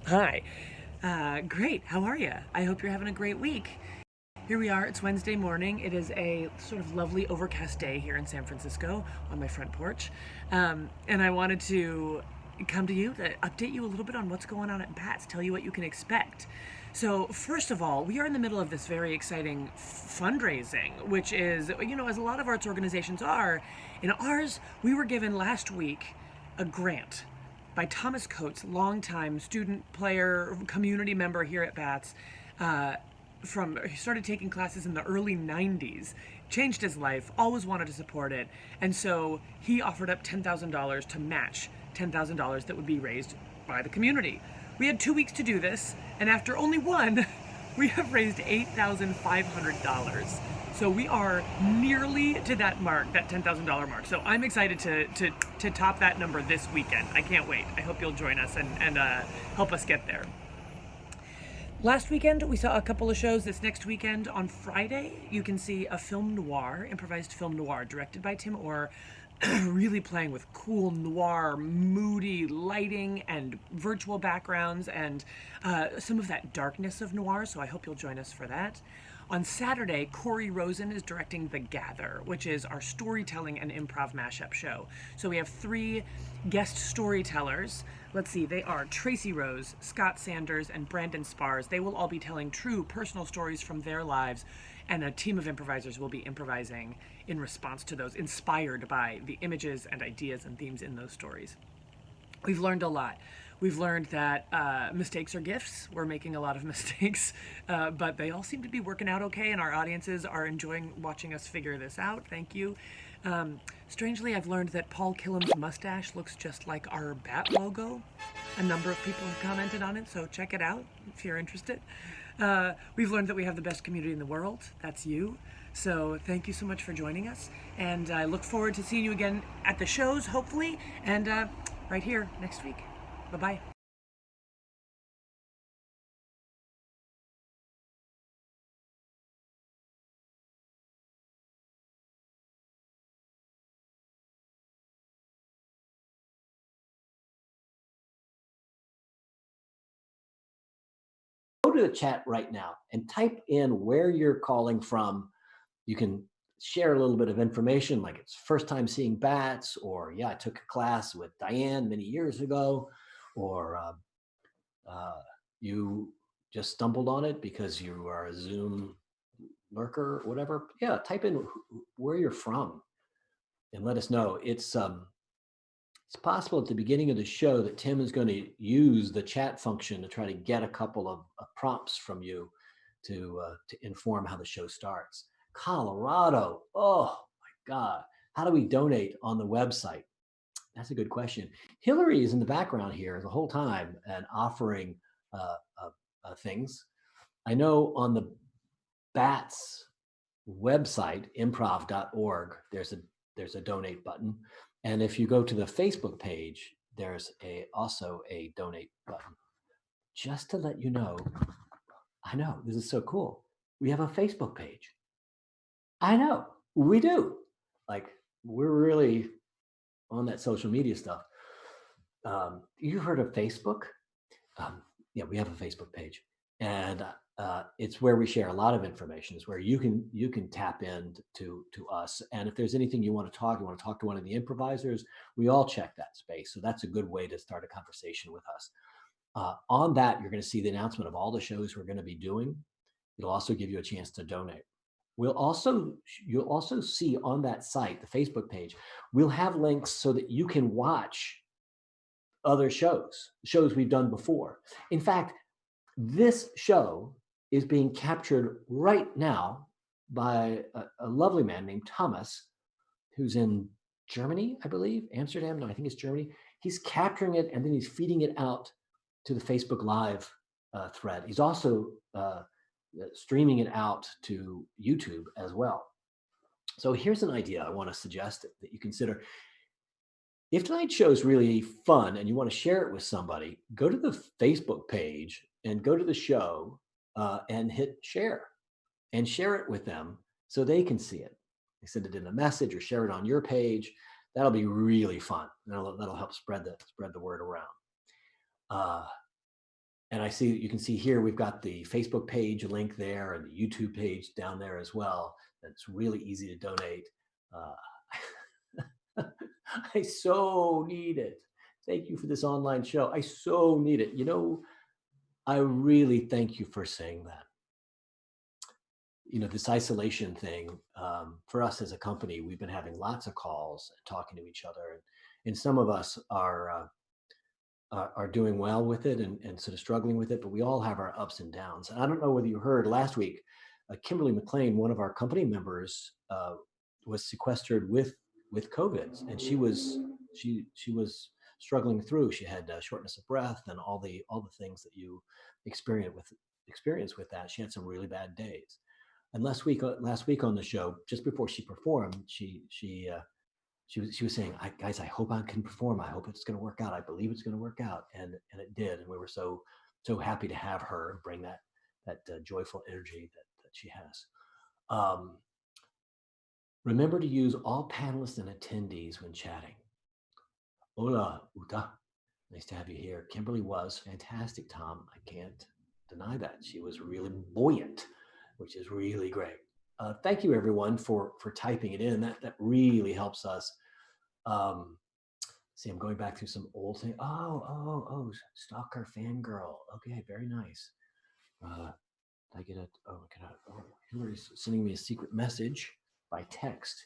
Hi. Great. How are you? I hope you're having a great week. Here we are. It's Wednesday morning. It is a sort of lovely overcast day here in San Francisco on my front porch. And I wanted to come to you to update you a little bit on what's going on at BATS, tell you what you can expect. So, first of all, we are in the middle of this very exciting fundraising, which is, as a lot of arts organizations are. In ours, we were given last week a grant by Thomas Coates, longtime student, player, community member here at BATS. He started taking classes in the early 90s, changed his life, always wanted to support it, and so he offered up $10,000 to match $10,000 that would be raised by the community. We had 2 weeks to do this, and after only one, we have raised $8,500. So we are nearly to that mark, that $10,000 mark. So I'm excited to top that number this weekend. I can't wait. I hope you'll join us and help us get there. Last weekend, we saw a couple of shows. This next weekend, on Friday, you can see a film noir, improvised film noir, directed by Tim Orr, really playing with cool noir, moody lighting and virtual backgrounds and some of that darkness of noir, so I hope you'll join us for that. On Saturday, Corey Rosen is directing The Gather, which is our storytelling and improv mashup show. So we have 3 guest storytellers. Let's see, they are Tracy Rose, Scott Sanders, and Brandon Spars. They will all be telling true personal stories from their lives, and a team of improvisers will be improvising in response to those, inspired by the images and ideas and themes in those stories. We've learned a lot. We've learned that mistakes are gifts. We're making a lot of mistakes, but they all seem to be working out okay, and our audiences are enjoying watching us figure this out. Thank you. Strangely, I've learned that Paul Killam's mustache looks just like our BAT logo. A number of people have commented on it, so check it out if you're interested. We've learned that we have the best community in the world. That's you. So thank you so much for joining us, and I look forward to seeing you again at the shows, hopefully, and right here next week. Bye-bye. Go to the chat right now and type in where you're calling from. You can share a little bit of information, like it's first time seeing bats, or yeah, I took a class with Diane many years ago, or you just stumbled on it because you are a Zoom lurker or whatever. Yeah, type in where you're from and let us know. It's possible at the beginning of the show that Tim is going to use the chat function to try to get a couple of prompts from you to inform how the show starts. Colorado, oh my God, how do we donate on the website? That's a good question. Hillary is in the background here the whole time and offering things. I know on the BATS website, improv.org, there's a donate button. And if you go to the Facebook page, there's also a donate button. Just to let you know, I know, this is so cool. We have a Facebook page. I know, we do. Like, we're really on that social media stuff. You've heard of Facebook? Yeah, we have a Facebook page, and it's where we share a lot of information. It's where you can tap in to us, and if there's anything you want to talk to one of the improvisers, we all check that space. So that's a good way to start a conversation with us. On that, you're going to see the announcement of all the shows we're going to be doing. It'll also give you a chance to donate. You'll also see on that site, the Facebook page, we'll have links so that you can watch other shows we've done before. In fact, this show is being captured right now by a lovely man named Thomas, who's in Germany, I believe, Amsterdam. No, I think it's Germany. He's capturing it and then he's feeding it out to the Facebook Live thread. He's also streaming it out to YouTube as well. So here's an idea I want to suggest that you consider. If tonight's show is really fun and you want to share it with somebody, go to the Facebook page and go to the show and hit share and share it with them so they can see it. Send it in a message or share it on your page. That'll be really fun. That'll help spread the word around. And I see, you can see here, we've got the Facebook page link there and the YouTube page down there as well. It's really easy to donate. I so need it. Thank you for this online show. I so need it. I really thank you for saying that. This isolation thing, for us as a company, we've been having lots of calls and talking to each other. And some of us are doing well with it and sort of struggling with it, but we all have our ups and downs. And I don't know whether you heard last week, Kimberly McLean, one of our company members, was sequestered with COVID, and she was struggling through. She had shortness of breath and all the things that you experience with that. She had some really bad days. And last week on the show, just before she performed, she was saying, guys, I hope I can perform. I hope it's going to work out. I believe it's going to work out. And it did. And we were so happy to have her and bring that joyful energy that she has. Remember to use all panelists and attendees when chatting. Hola, Uta. Nice to have you here. Kimberly was fantastic, Tom. I can't deny that. She was really buoyant, which is really great. Thank you, everyone, for typing it in. That really helps us. See, I'm going back through some old things. Oh, stalker fangirl. Okay, very nice. I get it. Oh, Hillary's sending me a secret message by text.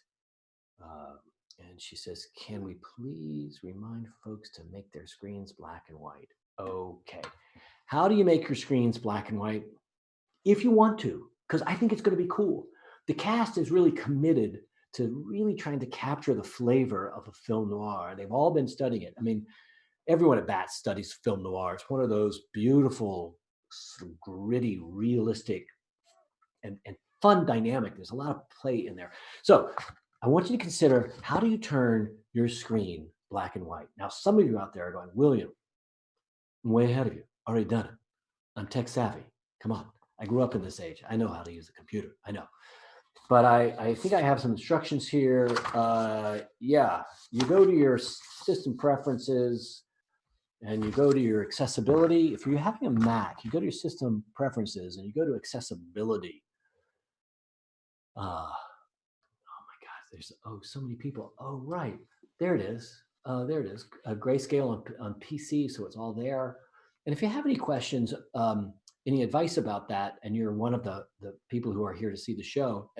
And she says, can we please remind folks to make their screens black and white? Okay. How do you make your screens black and white? If you want to, because I think it's going to be cool. The cast is really committed to really trying to capture the flavor of a film noir. They've all been studying it. I mean, everyone at BATS studies film noir. It's one of those beautiful, gritty, realistic, and fun dynamic. There's a lot of play in there. So I want you to consider, how do you turn your screen black and white? Now, some of you out there are going, William, I'm way ahead of you. Already done it. I'm tech savvy. Come on. I grew up in this age. I know how to use a computer. I know. But I think I have some instructions here. Yeah, you go to your system preferences and you go to your accessibility. If you're having a Mac, you go to your system preferences and you go to accessibility. Oh my gosh, there's so many people. Oh, right. There it is. There it is. Grayscale on PC, so it's all there. And if you have any questions, any advice about that, and you're one of the people who are here to see the show,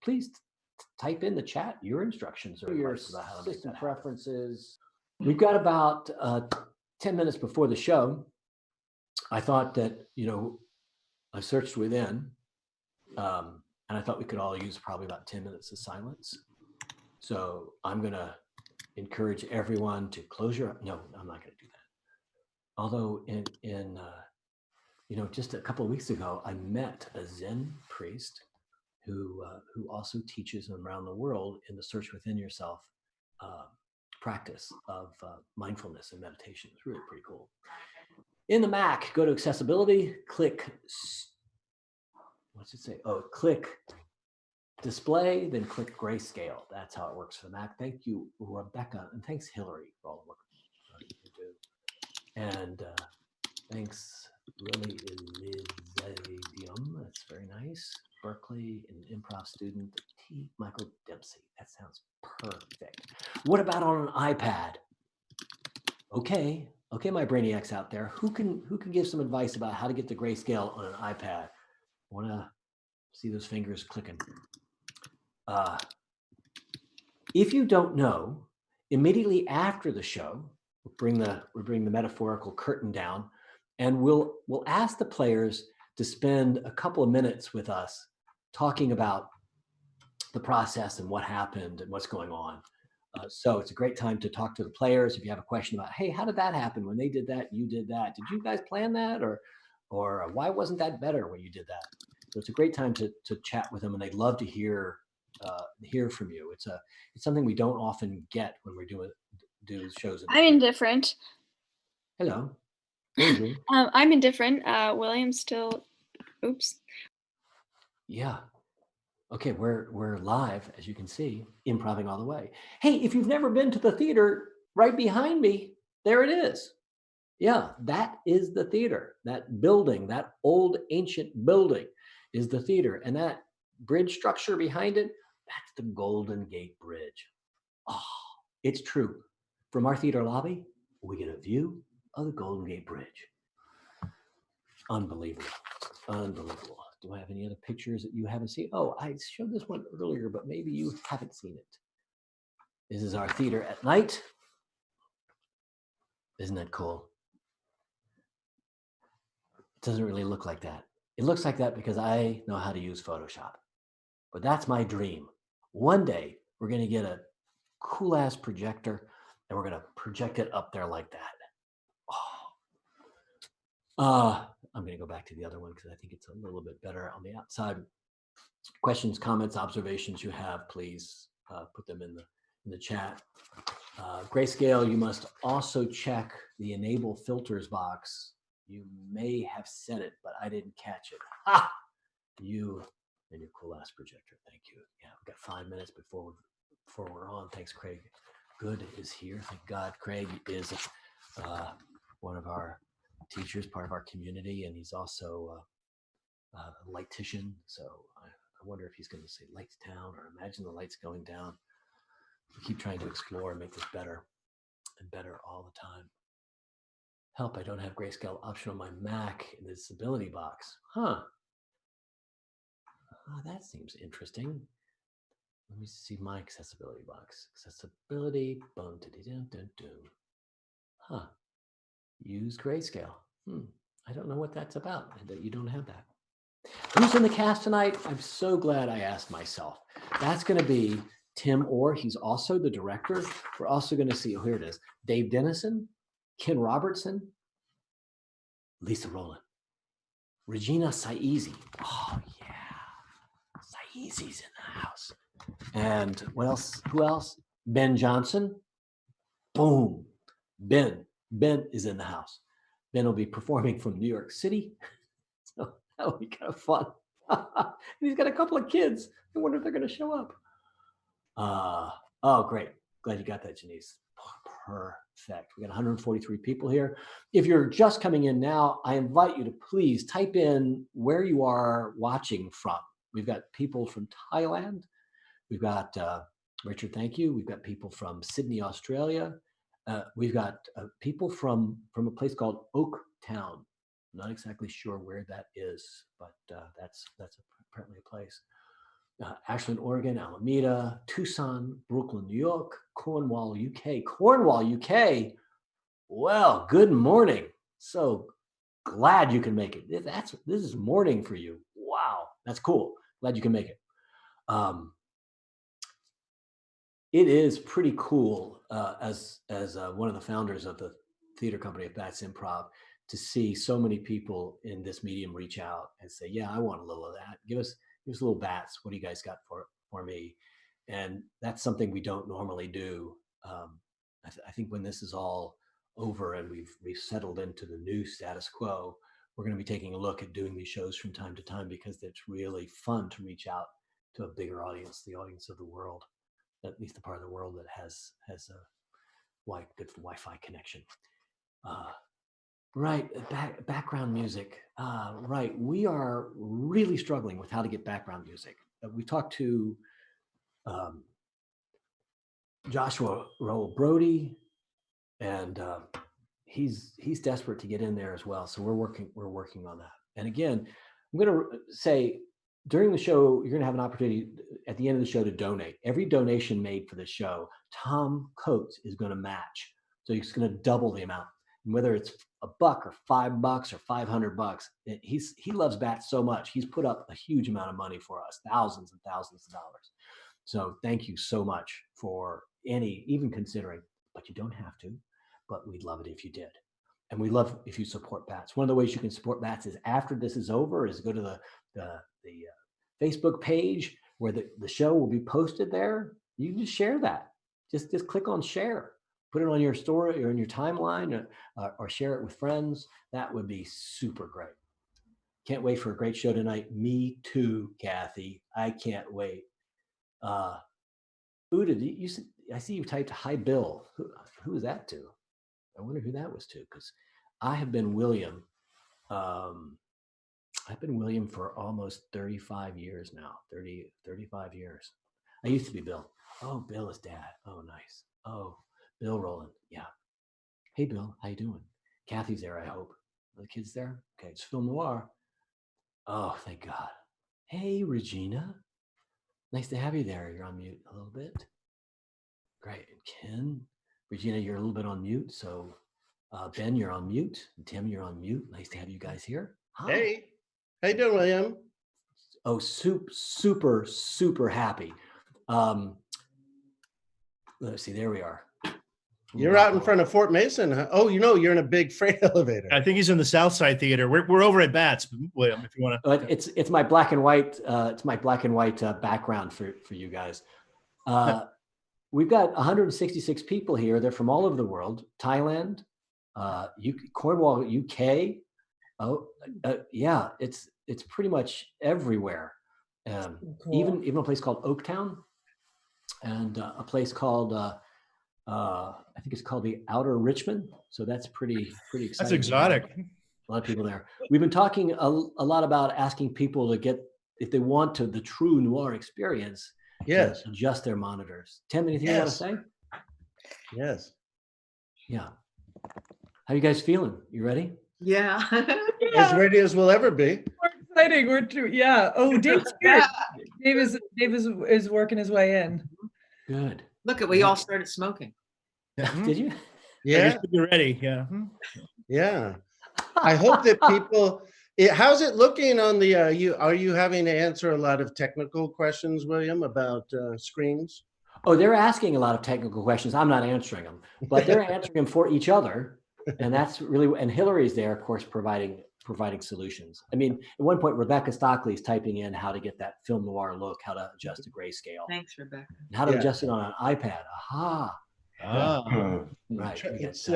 please type in the chat your instructions or your system preferences. We've got about 10 minutes before the show. I thought that, I searched within, and I thought we could all use probably about 10 minutes of silence. So I'm going to encourage everyone to close your, no, I'm not going to do that. Although just a couple of weeks ago, I met a Zen priest who also teaches around the world in the Search Within Yourself practice of mindfulness and meditation. It's really pretty cool. In the Mac, go to accessibility, click, what's it say? Oh, click display, then click grayscale. That's how it works for the Mac. Thank you, Rebecca, and thanks, Hillary, for all the work you do. And thanks, really, Elizadium. That's very nice. Berkeley, an improv student, T. Michael Dempsey. That sounds perfect. What about on an iPad? Okay, my brainiacs out there, who can give some advice about how to get the grayscale on an iPad? I want to see those fingers clicking. If you don't know, immediately after the show, we'll bring the metaphorical curtain down, and we'll ask the players to spend a couple of minutes with us talking about the process and what happened and what's going on. So it's a great time to talk to the players. If you have a question about, hey, how did that happen when they did that, you did that? Did you guys plan that? Or why wasn't that better when you did that? So it's a great time to chat with them, and they'd love to hear from you. It's something we don't often get when we're do shows. I'm indifferent. Hello. Bonjour. I'm indifferent. William's still, oops. Yeah. Okay, we're live, as you can see, improving all the way. Hey, if you've never been to the theater, right behind me, there it is. Yeah, that is the theater. That building, that old ancient building is the theater. And that bridge structure behind it, that's the Golden Gate Bridge. Oh, it's true. From our theater lobby, we get a view of the Golden Gate Bridge. Unbelievable. Unbelievable. Do I have any other pictures that you haven't seen? Oh, I showed this one earlier, but maybe you haven't seen it. This is our theater at night. Isn't that cool? It doesn't really look like that. It looks like that because I know how to use Photoshop. But that's my dream. One day, we're going to get a cool ass projector and we're going to project it up there like that. I'm going to go back to the other one because I think it's a little bit better on the outside. Questions, comments, observations you have, please put them in the chat. Grayscale, you must also check the enable filters box. You may have said it, but I didn't catch it. Ha! You and your cool ass projector. Thank you. Yeah, we've got 5 minutes before we're on. Thanks, Craig. Good is here. Thank God. Craig is one of our teachers, part of our community, and he's also a lightician. So I wonder if he's going to say lights down or imagine the lights going down. We keep trying to explore and make this better and better all the time. Help, I don't have grayscale option on my Mac in the disability box. Huh. That seems interesting. Let me see my accessibility box. Accessibility, boom, huh. Use grayscale. I don't know what that's about, that you don't have that. Who's in the cast tonight? I'm so glad I asked myself. That's going to be Tim Orr. He's also the director. We're also going to see, here it is, Dave Dennison, Ken Robertson, Lisa Rowland, Regina Saizi. Oh, yeah. Saizi's in the house. And what else? Who else? Ben Johnson. Boom. Ben is in the house. Ben will be performing from New York City. So that'll be kind of fun. And he's got a couple of kids. I wonder if they're going to show up. Oh, great. Glad you got that, Janice. Perfect. We got 143 people here. If you're just coming in now, I invite you to please type in where you are watching from. We've got people from Thailand. We've got Richard, thank you. We've got people from Sydney, Australia. We've got people from a place called Oaktown. I'm not exactly sure where that is, but that's apparently a place. Ashland, Oregon, Alameda, Tucson, Brooklyn, New York, Cornwall, UK. Cornwall, UK. Well, good morning. So glad you can make it. This is morning for you. Wow, that's cool. Glad you can make it. It is pretty cool as one of the founders of the theater company of BATS Improv to see so many people in this medium reach out and say, yeah, I want a little of that. Give us a little BATS. What do you guys got for me? And that's something we don't normally do. I think when this is all over and we've settled into the new status quo, we're going to be taking a look at doing these shows from time to time because it's really fun to reach out to a bigger audience, the audience of the world. At least the part of the world that has a good Wi-Fi connection. Right, background music. Right, we are really struggling with how to get background music. We talked to Joshua Rowell Brody, and he's desperate to get in there as well. So we're working on that. And again, I'm going to say, during the show, you're going to have an opportunity at the end of the show to donate. Every donation made for the show, Tom Coates is going to match. So he's going to double the amount. And whether it's $1 or $5 or $500, he loves BATS so much. He's put up a huge amount of money for us, thousands and thousands of dollars. So thank you so much for even considering, but you don't have to, but we'd love it if you did. And we love if you support BATS. One of the ways you can support BATS is after this is over is go to the Facebook page where the show will be posted there. You can just share that. Just click on share. Put it on your story or in your timeline or share it with friends. That would be super great. Can't wait for a great show tonight. Me too, Kathy. I can't wait. Uda, I see you typed hi Bill. Who is that to? I wonder who that was to, because I have been William. I've been William for almost 35 years now. 35 years. I used to be Bill. Oh, Bill is dad. Oh, nice. Oh, Bill Roland. Yeah. Hey, Bill, how you doing? Kathy's there, I hope. Are the kids there? Okay, it's Film Noir. Oh, thank God. Hey, Regina. Nice to have you there. You're on mute a little bit. Great. And Ken, Regina, you're a little bit on mute. So Ben, you're on mute. And Tim, you're on mute. Nice to have you guys here. Hi. Hey, how you doing, William? Oh, super, super happy. Let's see, there we are. You're out in front of Fort Mason. Huh? Oh, you're in a big freight elevator. I think he's in the South Side Theater. We're over at BATS, William, if you want to. It's my black and white. It's my black and white background for you guys. We've got 166 people here. They're from all over the world. Thailand, Cornwall, UK. Oh, yeah. It's pretty much everywhere. Cool. Even a place called Oaktown, and a place called I think it's called the Outer Richmond. So that's pretty exciting. That's exotic. A lot of people there. We've been talking a lot about asking people to get, if they want to, the true noir experience. Yes. Adjust their monitors. Tim, anything you want to say? Yes. Yeah. How you guys feeling? You ready? Yeah. As ready as we'll ever be. We're exciting. Yeah. Oh, Dave's here. Dave is working his way in. Good. Look, we all started smoking. Did you? Yeah. You're ready. Yeah. Yeah. I hope that people. How's it looking on the? Are you having to answer a lot of technical questions, William, about screens? Oh, they're asking a lot of technical questions. I'm not answering them, but they're answering them for each other, and that's really. And Hillary's there, of course, providing solutions. I mean, at one point, Rebecca Stockley's typing in how to get that film noir look, how to adjust the grayscale. Thanks, Rebecca. And how to adjust it on an iPad. Aha. Right. It's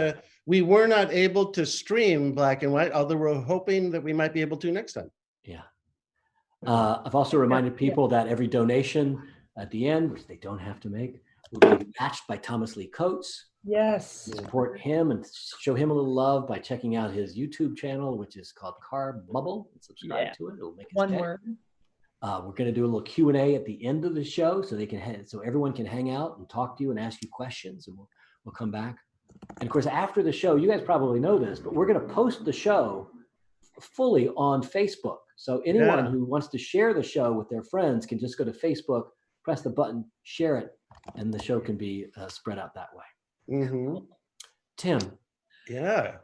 we were not able to stream black and white, although we're hoping that we might be able to next time. Yeah. I've also reminded people that every donation at the end, which they don't have to make, will be matched by Thomas Lee Coates. Yes. Support him and show him a little love by checking out his YouTube channel, which is called Carb Bubble, and subscribe to it. It'll make one word. We're going to do a little Q&A at the end of the show, so so everyone can hang out and talk to you and ask you questions, and we'll come back. And of course, after the show, you guys probably know this, but we're going to post the show fully on Facebook. So anyone who wants to share the show with their friends can just go to Facebook, press the button, share it, and the show can be spread out that way. Mm-hmm. Tim. Yeah.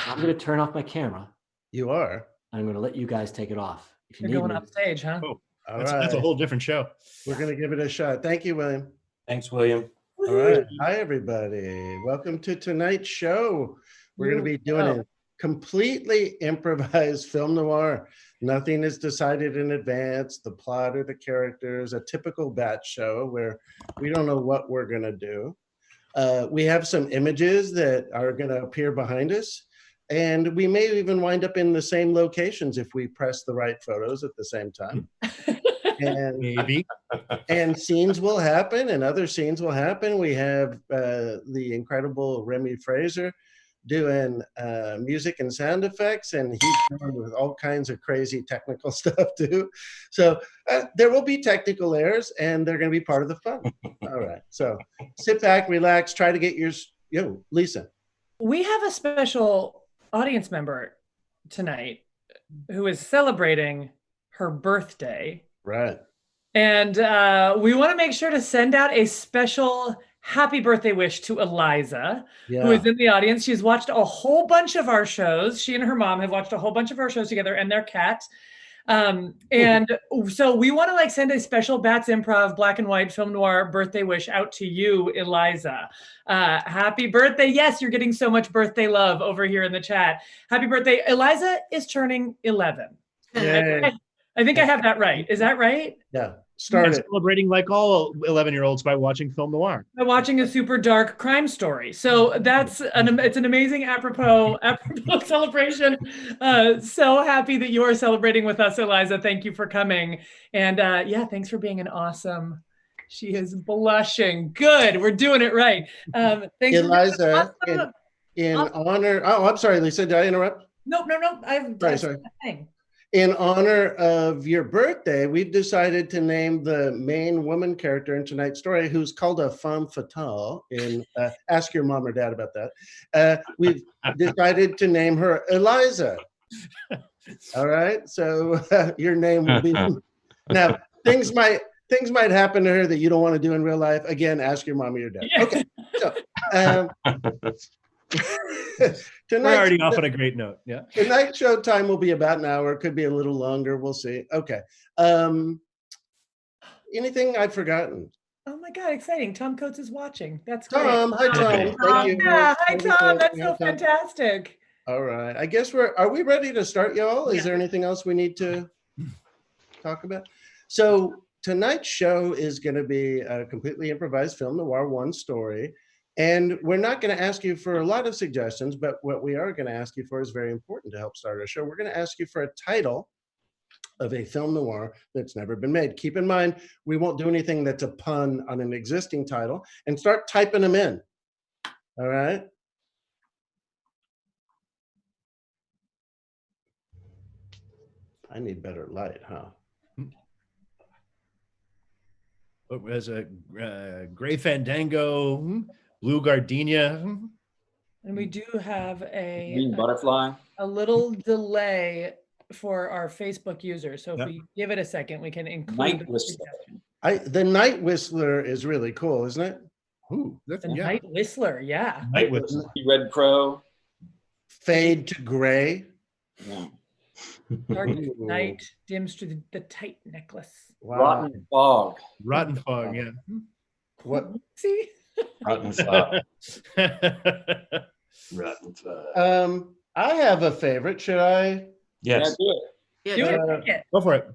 I'm going to turn off my camera. You are. I'm going to let you guys take it off. If you You're going me. up stage, huh? Oh, that's a whole different show. We're going to give it a shot. Thank you, William. Thanks, William. All right. Hi, everybody. Welcome to tonight's show. We're going to be doing a completely improvised film noir. Nothing is decided in advance. The plot or the characters, a typical BATS show where we don't know what we're going to do. We have some images that are going to appear behind us. And we may even wind up in the same locations if we press the right photos at the same time. And maybe. And scenes will happen and other scenes will happen. We have the incredible Remy Fraser doing music and sound effects, and he's doing with all kinds of crazy technical stuff too. So there will be technical errors and they're going to be part of the fun. All right. So sit back, relax, try to get yours. Lisa. We have a special audience member tonight who is celebrating her birthday. Right. And we want to make sure to send out a special happy birthday wish to Eliza, who is in the audience. She's watched a whole bunch of our shows. She and her mom have watched a whole bunch of our shows together, and their cat. And so we want to send a special BATS Improv black and white film noir birthday wish out to you, Eliza. Happy birthday. Yes, you're getting so much birthday love over here in the chat. Happy birthday. Eliza is turning 11. I think I have that right. Is that right? Yeah. Celebrating like all 11-year-olds by watching film noir. By watching a super dark crime story. So that's it's an amazing apropos celebration. So happy that you are celebrating with us, Eliza. Thank you for coming. And thanks for being an awesome. She is blushing. Good. We're doing it right. Thanks, Eliza. in Awesome. honor, oh, I'm sorry, Lisa, did I interrupt? Nope. I've Sorry. thing. In honor of your birthday, we've decided to name the main woman character in tonight's story, who's called a femme fatale. In ask your mom or dad about that. We've decided to name her Eliza. All right, so your name will be now. Things might happen to her that you don't want to do in real life. Again, ask your mom or your dad. Yeah. Okay, so We're tonight. already off on a great note. Yeah. Tonight show time will be about an hour. Could be a little longer. We'll see. Okay. Anything I've forgotten? Oh my God, exciting. Tom Coates is watching. That's Tom, great. hi Tom. Thank you. Yeah, hi Tom. That's Hi, so Tom. fantastic. All right. I guess are we ready to start, y'all? Is Yeah. there anything else we need to talk about? So tonight's show is going to be a completely improvised film noir, one story. And we're not going to ask you for a lot of suggestions, but what we are going to ask you for is very important to help start our show. We're going to ask you for a title of a film noir that's never been made. Keep in mind, we won't do anything that's a pun on an existing title, and start typing them in. All right. I need better light, huh? As a Gray Fandango, Blue Gardenia. And we do have Green butterfly. a little delay for our Facebook users. So if Yep. we give it a second, we can include Night the Whistler. suggestion. The Night Whistler is really cool, isn't it? Ooh, that's The yeah. Night Whistler, yeah. Night Whistler. Red crow. Fade to gray. Yeah. Darkest Ooh. night dims to the tight necklace. Wow. Rotten fog. Rotten Fog, yeah. What? See? Rotten fog. Rotten fog. I have a favorite. Should I? Yes. Yeah, do it. Yeah, Do do it. Pick it. Go for it.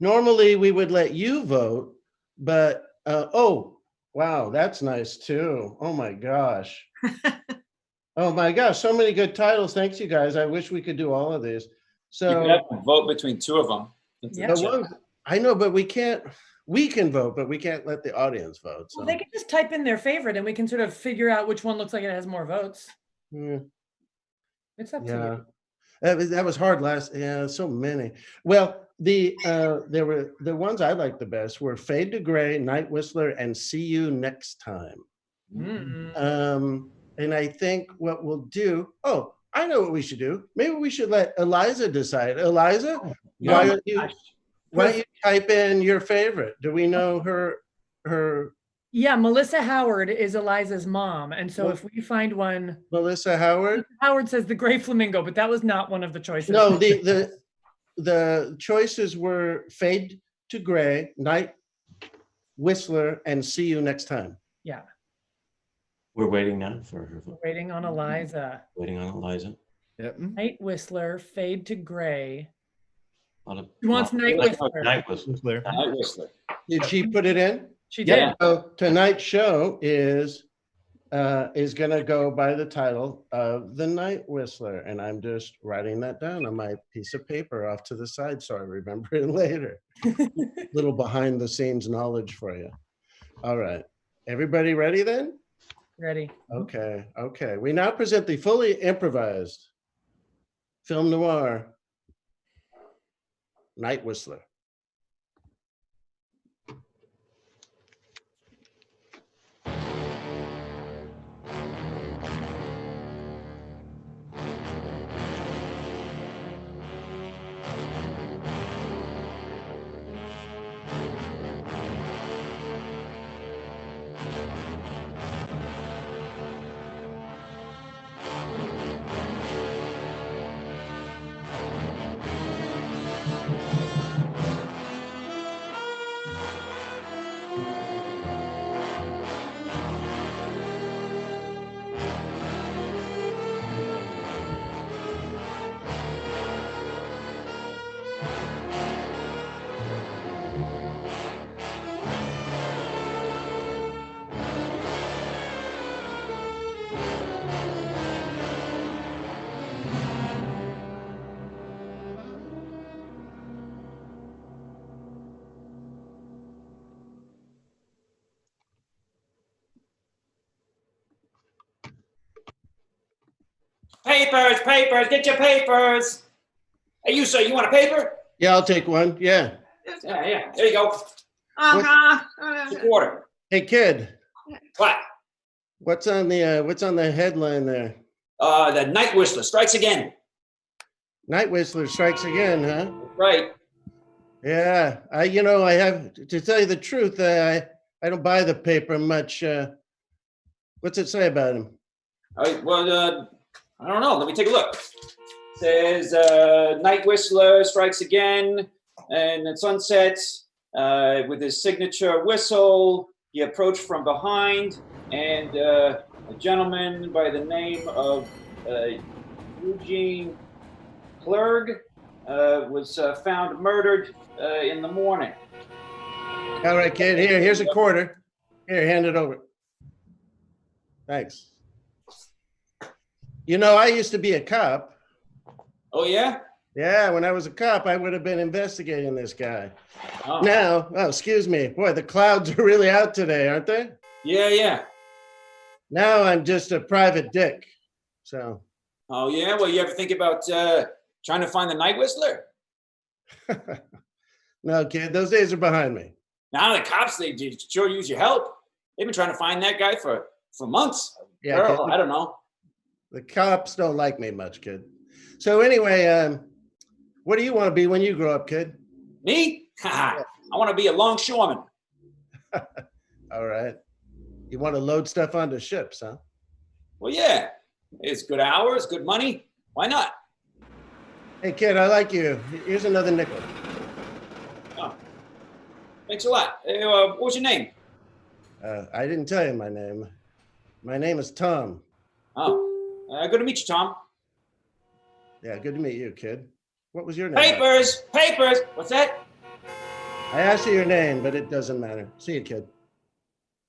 Normally we would let you vote, but oh, wow, that's nice too. Oh my gosh. Oh my gosh, so many good titles. Thanks, you guys. I wish we could do all of these. You So could have to vote between two of them. Yeah. the ones I know, but we can't. We can vote, but we can't let the audience vote. So Well, they can just type in their favorite and we can sort of figure out which one looks like it has more votes. yeah. It's up to Yeah, you. that was hard last. Yeah, so many. Well, there were the ones I liked the best were Fade to Gray, Night Whistler, and See You Next Time. Mm-mm. And I think what we'll do. Oh, I know what we should do. Maybe we should let Eliza decide. Eliza, why don't you type in your favorite? Do we know her? Yeah, Melissa Howard is Eliza's mom. And so if we find one, Melissa Howard? Howard says the gray flamingo, but that was not one of the choices. No, the choices were Fade to Gray, Night Whistler, and See You Next Time. Yeah, We're waiting now for her. we're waiting on Eliza. Waiting on Eliza. Yep. Night Whistler, Fade to Gray. She wants Night Whistler. Night Whistler. Whistler. Night Whistler. Did she put it in? She Yeah. did. So tonight's show is going to go by the title of The Night Whistler, and I'm just writing that down on my piece of paper off to the side so I remember it later. Little behind the scenes knowledge for you. All right, everybody ready then? Ready. Okay. We now present the fully improvised film noir, Night Whistler. Papers, papers, get your papers. Hey, you, sir, you want a paper? Yeah, I'll take one. Yeah. Yeah, there you go. Uh-huh. A quarter. Hey, kid, What? what's on the headline there? The night whistler strikes again. Night Whistler strikes again, huh? Right. Yeah, I have to tell you the truth. I don't buy the paper much. What's it say about him? Well, I don't know. Let me take a look. Says night whistler strikes again, and at sunset, with his signature whistle, he approached from behind, and a gentleman by the name of Eugene Clerg was found murdered in the morning. All right, kid. Here's a quarter. Here, hand it over. Thanks. I used to be a cop. Oh, yeah? Yeah, when I was a cop, I would have been investigating this guy. Oh. Now, excuse me. Boy, the clouds are really out today, aren't they? Yeah. Now I'm just a private dick. So. Oh, yeah? Well, you ever think about trying to find the night whistler? No, kid, those days are behind me. Now the cops, they sure use your help. They've been trying to find that guy for months. Yeah, Girl, kid, I don't know. the cops don't like me much, kid. So anyway, what do you want to be when you grow up, kid? Me? I want to be a longshoreman. All right. You want to load stuff onto ships, huh? Well, yeah. It's good hours, good money. Why not? Hey, kid, I like you. Here's another nickel. Oh, thanks a lot. What was your name? I didn't tell you my name. My name is Tom. Oh, good to meet you, Tom. Yeah, good to meet you, kid. What was your name? Papers. What's that? I asked you your name, but it doesn't matter. See you, kid.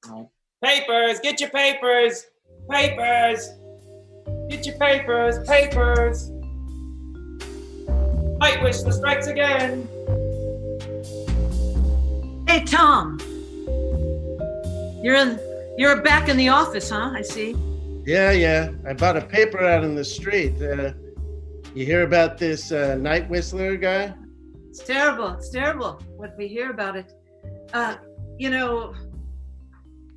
Oh. Papers. Get your papers. Papers. Get your papers. Night Whistler strikes again. Hey, Tom. You're back in the office, huh? I see. Yeah. I bought a paper out in the street. You hear about this night whistler guy? It's terrible what we hear about it.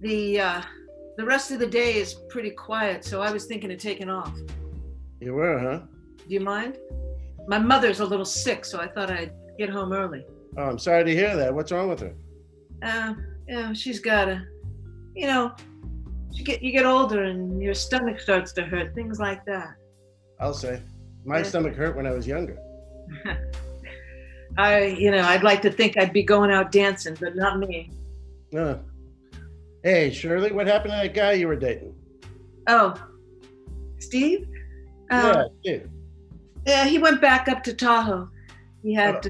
The rest of the day is pretty quiet, so I was thinking of taking off. You were, huh? Do you mind? My mother's a little sick, so I thought I'd get home early. Oh, I'm sorry to hear that. What's wrong with her? She's got you get older and your stomach starts to hurt, things like that. I'll say. My stomach hurt when I was younger. I'd like to think I'd be going out dancing, but not me. Hey, Shirley, what happened to that guy you were dating? Oh, Steve? Steve. Yeah, he went back up to Tahoe. He had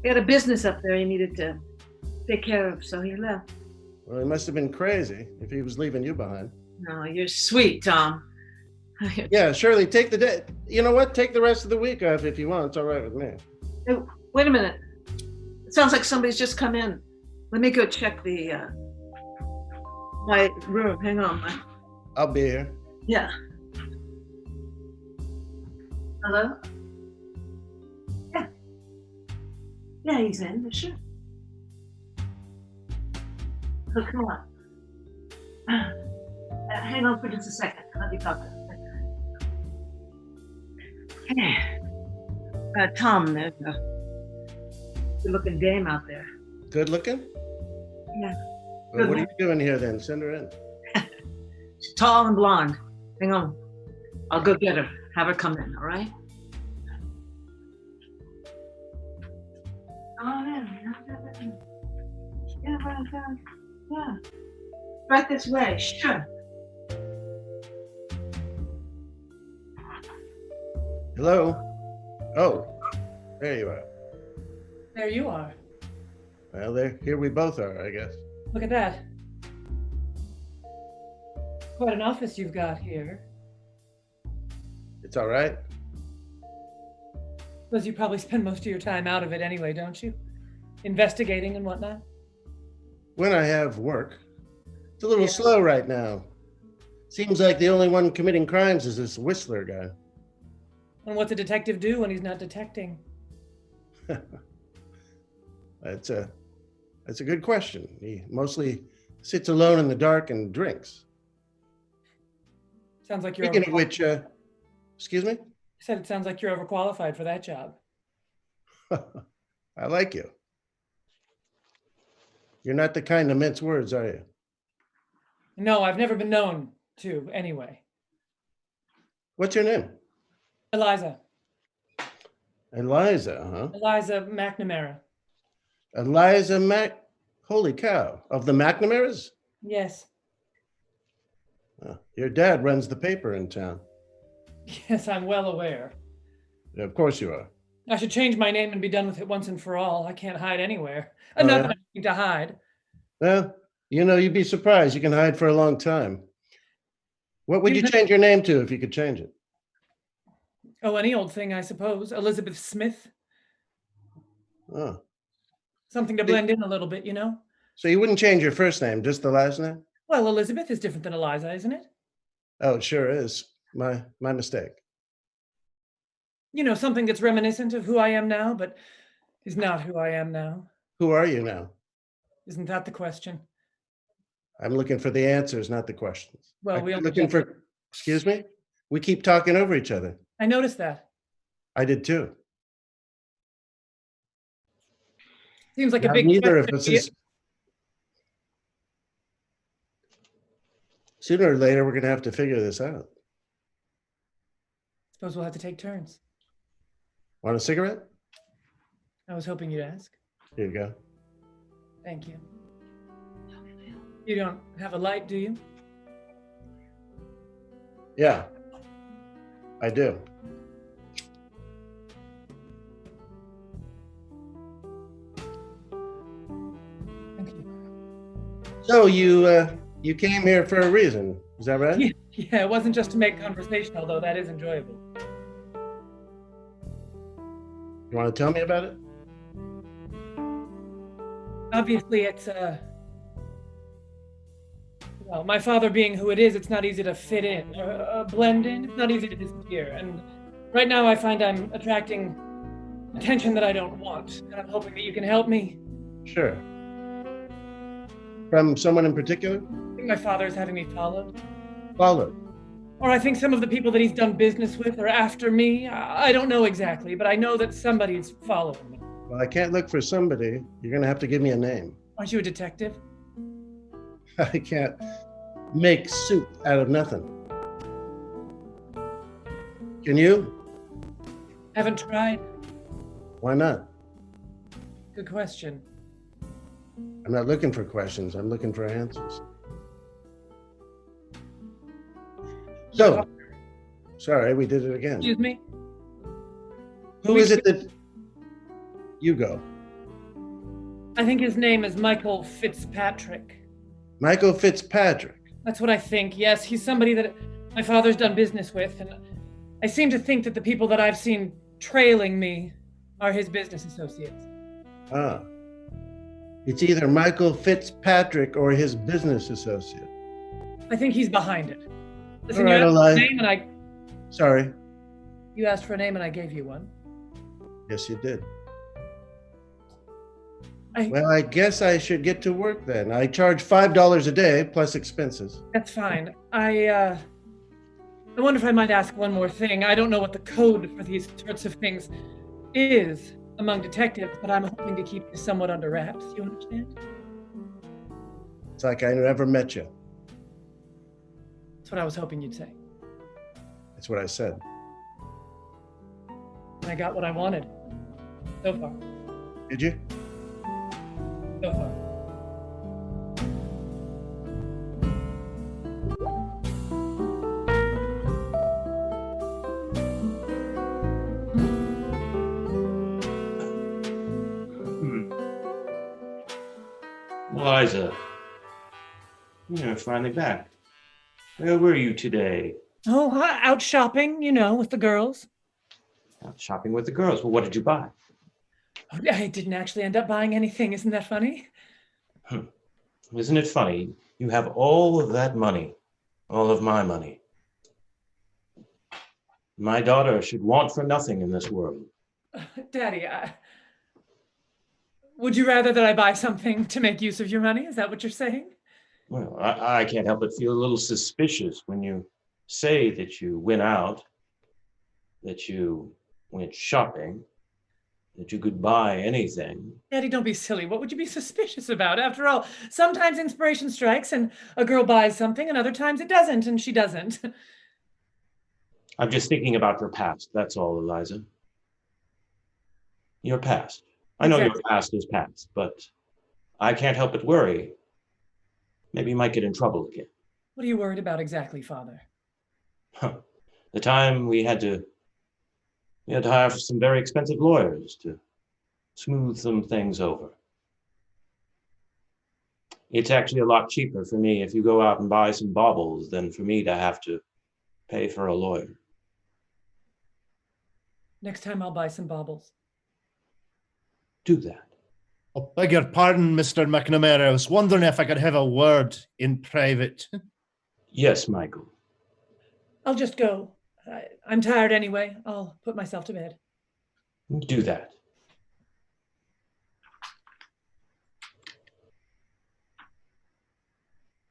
a business up there he needed to take care of, so he left. Well, he must have been crazy if he was leaving you behind. No, you're sweet, Tom. Yeah, Shirley, take the day. You know what? Take the rest of the week off if you want. It's all right with me. Hey, wait a minute. It sounds like somebody's just come in. Let me go check my room. Hang on. I'll be here. Yeah. Hello? Yeah, he's in. Sure. So come on. Hang on for just a second. Let me talk to him. Hey. Tom, there's a good-looking dame out there. Good looking? Yeah. Well, what are you doing here then? Send her in. She's tall and blonde. Hang on. I'll go get her. Have her come in, all right? Yeah. Right this way, sure. Hello? Oh, there you are. There you are. Well, here we both are, I guess. Look at that. Quite an office you've got here. It's all right. Suppose you probably spend most of your time out of it anyway, don't you? Investigating and whatnot. When I have work. It's a little slow right now. Seems like the only one committing crimes is this Whistler guy. And what's a detective do when he's not detecting? That's a good question. He mostly sits alone in the dark and drinks. Sounds like you're Speaking of which, excuse me? I said it sounds like you're overqualified for that job. I like you. You're not the kind to mince words, are you? No, I've never been known to, anyway. What's your name? Eliza. Eliza, huh? Eliza McNamara. Eliza Holy cow. Of the McNamaras? Yes. Your dad runs the paper in town. Yes, I'm well aware. Yeah, of course you are. I should change my name and be done with it once and for all. I can't hide anywhere. Oh, Not yeah? that I need to hide. Well, you'd be surprised. You can hide for a long time. What would you Usually- change your name to if you could change it? Oh, any old thing, I suppose. Elizabeth Smith. Oh, Something to blend in a little bit, you know? so you wouldn't change your first name, just the last name? Well, Elizabeth is different than Eliza, isn't it? Oh, it sure is. My mistake. You know, something that's reminiscent of who I am now, but is not who I am now. Who are you now? Isn't that the question? I'm looking for the answers, not the questions. Well, we I'm only looking just- for, excuse me? We keep talking over each other. I noticed that. I did too. Seems like a Now, big neither of question. us is. Sooner or later, we're going to have to figure this out. Suppose we'll have to take turns. Want a cigarette? I was hoping you'd ask. Here you go. Thank you. You don't have a light, do you? Yeah, I do. Thank you. So you came here for a reason, is that right? Yeah, it wasn't just to make conversation, although that is enjoyable. You want to tell me about it? Obviously, it's well, my father being who it is, it's not easy to fit in or blend in. It's not easy to disappear. And right now, I find I'm attracting attention that I don't want, and I'm hoping that you can help me. Sure. From someone in particular? I think my father is having me followed, Followed. or I think some of the people that he's done business with are after me. I don't know exactly, but I know that somebody's following me. Well, I can't look for somebody. You're going to have to give me a name. Aren't you a detective? I can't make soup out of nothing. Can you? Haven't tried. Why not? Good question. I'm not looking for questions. I'm looking for answers. So, sorry, we did it again. Excuse me? Who is it that you go? I think his name is Michael Fitzpatrick. Michael Fitzpatrick. That's what I think. Yes, he's somebody that my father's done business with, and I seem to think that the people that I've seen trailing me are his business associates. Ah. It's either Michael Fitzpatrick or his business associate. I think he's behind it. Listen, All right, you asked for a Eli. name and Sorry. you asked for a name and I gave you one. Yes, you did. I- Well, I guess I should get to work then. I charge $5 a day plus expenses. That's fine. I wonder if I might ask one more thing. I don't know what the code for these sorts of things is among detectives, but I'm hoping to keep this somewhat under wraps. You understand? It's like I never met you. That's what I was hoping you'd say. That's what I said. And I got what I wanted. So far. Did you? So far. Eliza, you're finally back. Where were you today? Oh, out shopping, you know, with the girls. Out shopping with the girls. Well, what did you buy? I didn't actually end up buying anything. Isn't that funny? Isn't it funny? You have all of that money, All of my money. My daughter should want for nothing in this world. Daddy, would you rather that I buy something to make use of your money? Is that what you're saying? Well, I can't help but feel a little suspicious when you say that you went out, that you went shopping, that you could buy anything. Daddy, don't be silly. What would you be suspicious about? After all, sometimes inspiration strikes and a girl buys something, and other times it doesn't, and she doesn't. I'm just thinking about your past, that's all, Eliza. Your past. I know Exactly. your past is past, but I can't help but worry. Maybe you might get in trouble again. What are you worried about exactly, Father? The time we had to hire some very expensive lawyers to smooth some things over. It's actually a lot cheaper for me if you go out and buy some baubles than for me to have to pay for a lawyer. Next time I'll buy some baubles. Do that. Oh, beg your pardon, Mr. McNamara. I was wondering if I could have a word in private. Yes, Michael. I'll just go. I'm tired anyway. I'll put myself to bed. Do that.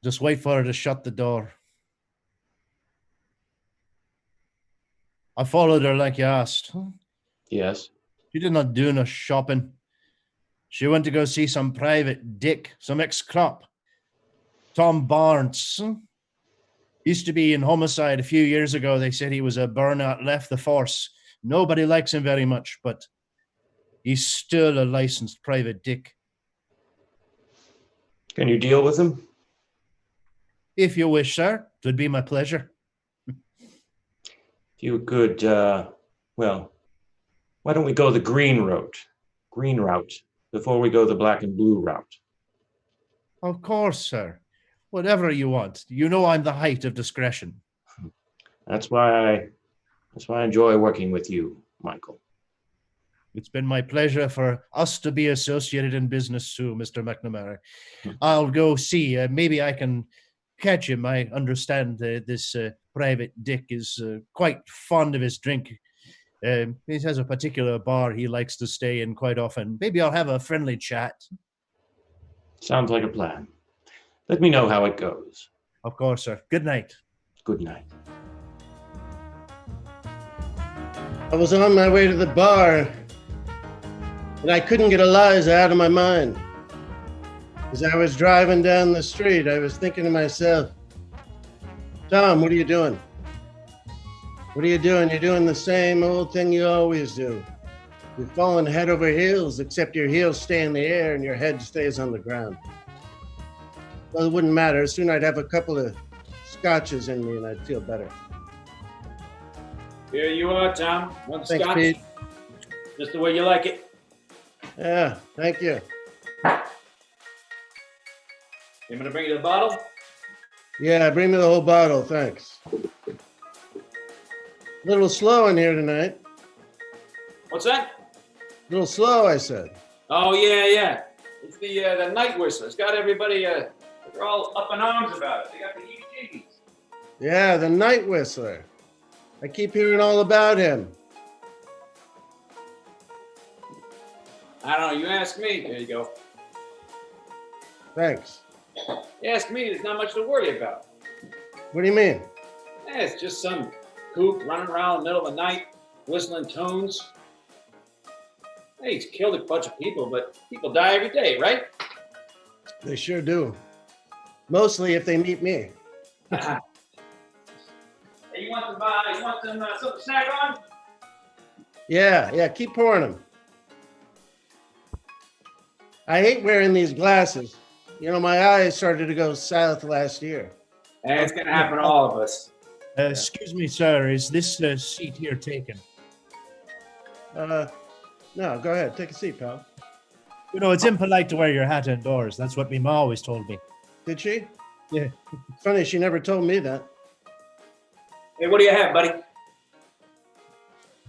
Just wait for her to shut the door. I followed her like you asked. Yes. She did not do no shopping. She went to go see some private dick, some ex-cop. Tom Barnes. Used to be in homicide a few years ago. They said he was a burnout, left the force. Nobody likes him very much, but he's still a licensed private dick. Can you deal with him? If you wish, sir, it would be my pleasure. If you could, well, why don't we go the green route, before we go the black and blue route? Of course, sir. Whatever you want. You know I'm the height of discretion. That's why I enjoy working with you, Michael. It's been my pleasure for us to be associated in business too, Mr. McNamara. I'll go see. Maybe I can catch him. I understand this private dick is quite fond of his drink. He has a particular bar he likes to stay in quite often. Maybe I'll have a friendly chat. Sounds like a plan. Let me know how it goes. Of course, sir. Good night. Good night. I was on my way to the bar, and I couldn't get Eliza out of my mind. As I was driving down the street, I was thinking to myself, Tom, what are you doing? What are you doing? You're doing the same old thing you always do. You're falling head over heels, except your heels stay in the air and your head stays on the ground. Well, it wouldn't matter. Soon I'd have a couple of scotches in me and I'd feel better. Here you are, Tom. One Thanks, scotch. Pete. Just the way you like it. Yeah, thank you. You want to bring you the bottle? Yeah, bring me the whole bottle, thanks. A little slow in here tonight. What's that? A little slow, I said. Oh, yeah. It's the night whistle. It's got everybody, they're all up in arms about it. They got the heebie-jeebies. Yeah, the night whistler. I keep hearing all about him. I don't know. You ask me. There you go. Thanks. You ask me. There's not much to worry about. What do you mean? Yeah, it's just some kook running around in the middle of the night, whistling tunes. Hey, he's killed a bunch of people, but people die every day, right? They sure do. Mostly if they meet me. Hey, you want some something to snack on? Yeah, keep pouring them. I hate wearing these glasses. You know, my eyes started to go south last year. Hey, it's gonna happen to all of us. Excuse me, sir. Is this seat here taken? No, go ahead. Take a seat, pal. You know, it's impolite to wear your hat indoors. That's what my ma always told me. Did she? Yeah. Funny, she never told me that. Hey, what do you have, buddy?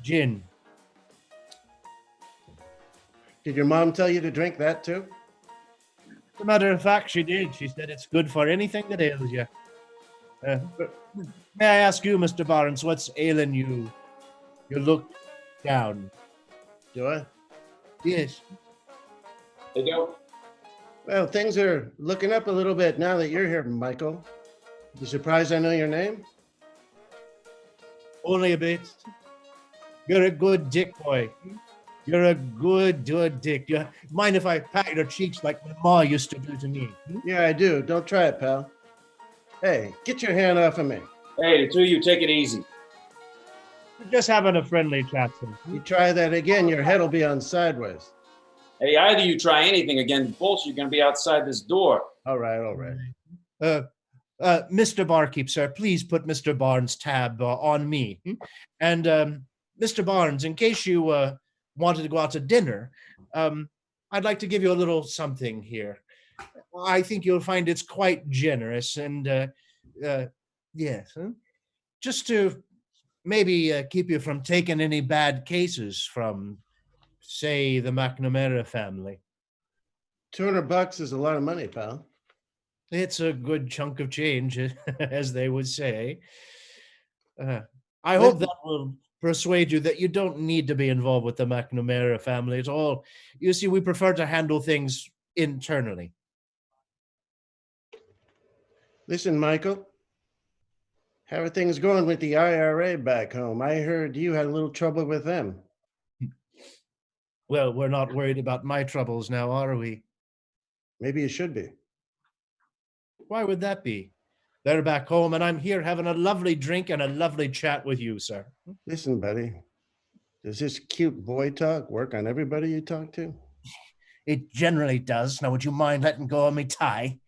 Gin. Did your mom tell you to drink that too? As a matter of fact, she did. She said it's good for anything that ails you. May I ask you, Mr. Barnes, what's ailing you? You look down. Do I? Yes. They don't. Well, things are looking up a little bit now that you're here, Michael. You surprised I know your name? Only a bit. You're a good dick, boy. You're a good dick. You mind if I pat your cheeks like my ma used to do to me? Yeah, I do. Don't try it, pal. Hey, get your hand off of me. Hey, the two of you, take it easy. We're just having a friendly chat. You try that again, your head will be on sideways. Hey, either you try anything again, bullshit, you're going to be outside this door. All right, all right. Mr. Barkeep, sir, please put Mr. Barnes' tab on me. And Mr. Barnes, in case you wanted to go out to dinner, I'd like to give you a little something here. I think you'll find it's quite generous, and yes, just to maybe keep you from taking any bad cases from, say, the McNamara family. $200 is a lot of money, pal. It's a good chunk of change, as they would say. I hope that will persuade you that you don't need to be involved with the McNamara family at all. You see, we prefer to handle things internally. Listen, Michael, how are things going with the IRA back home? I heard you had a little trouble with them. Well, we're not worried about my troubles now, are we? Maybe you should be. Why would that be? They're back home, and I'm here having a lovely drink and a lovely chat with you, sir. Listen, buddy, does this cute boy talk work on everybody you talk to? It generally does. Now, would you mind letting go of me tie?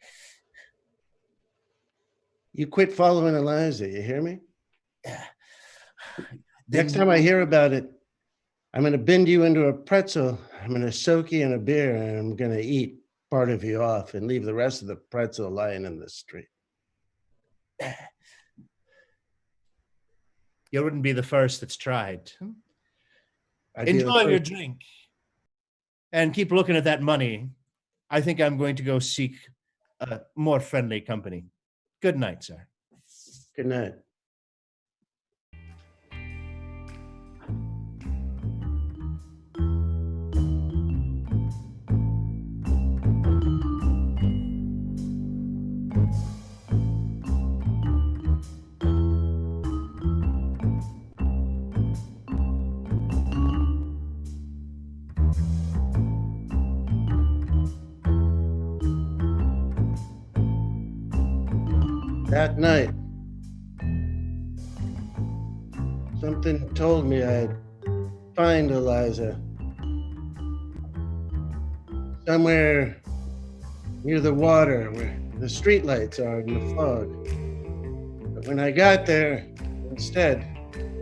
You quit following Eliza, you hear me? Next Then- time I hear about it, I'm going to bend you into a pretzel. I'm going to soak you in a beer, and I'm going to eat part of you off and leave the rest of the pretzel lying in the street. You wouldn't be the first that's tried. I'd be the Enjoy your first. drink. And keep looking at that money. I think I'm going to go seek more friendly company. Good night, sir. Good night. That night, something told me I'd find Eliza somewhere near the water where the streetlights are in the fog. But when I got there, instead,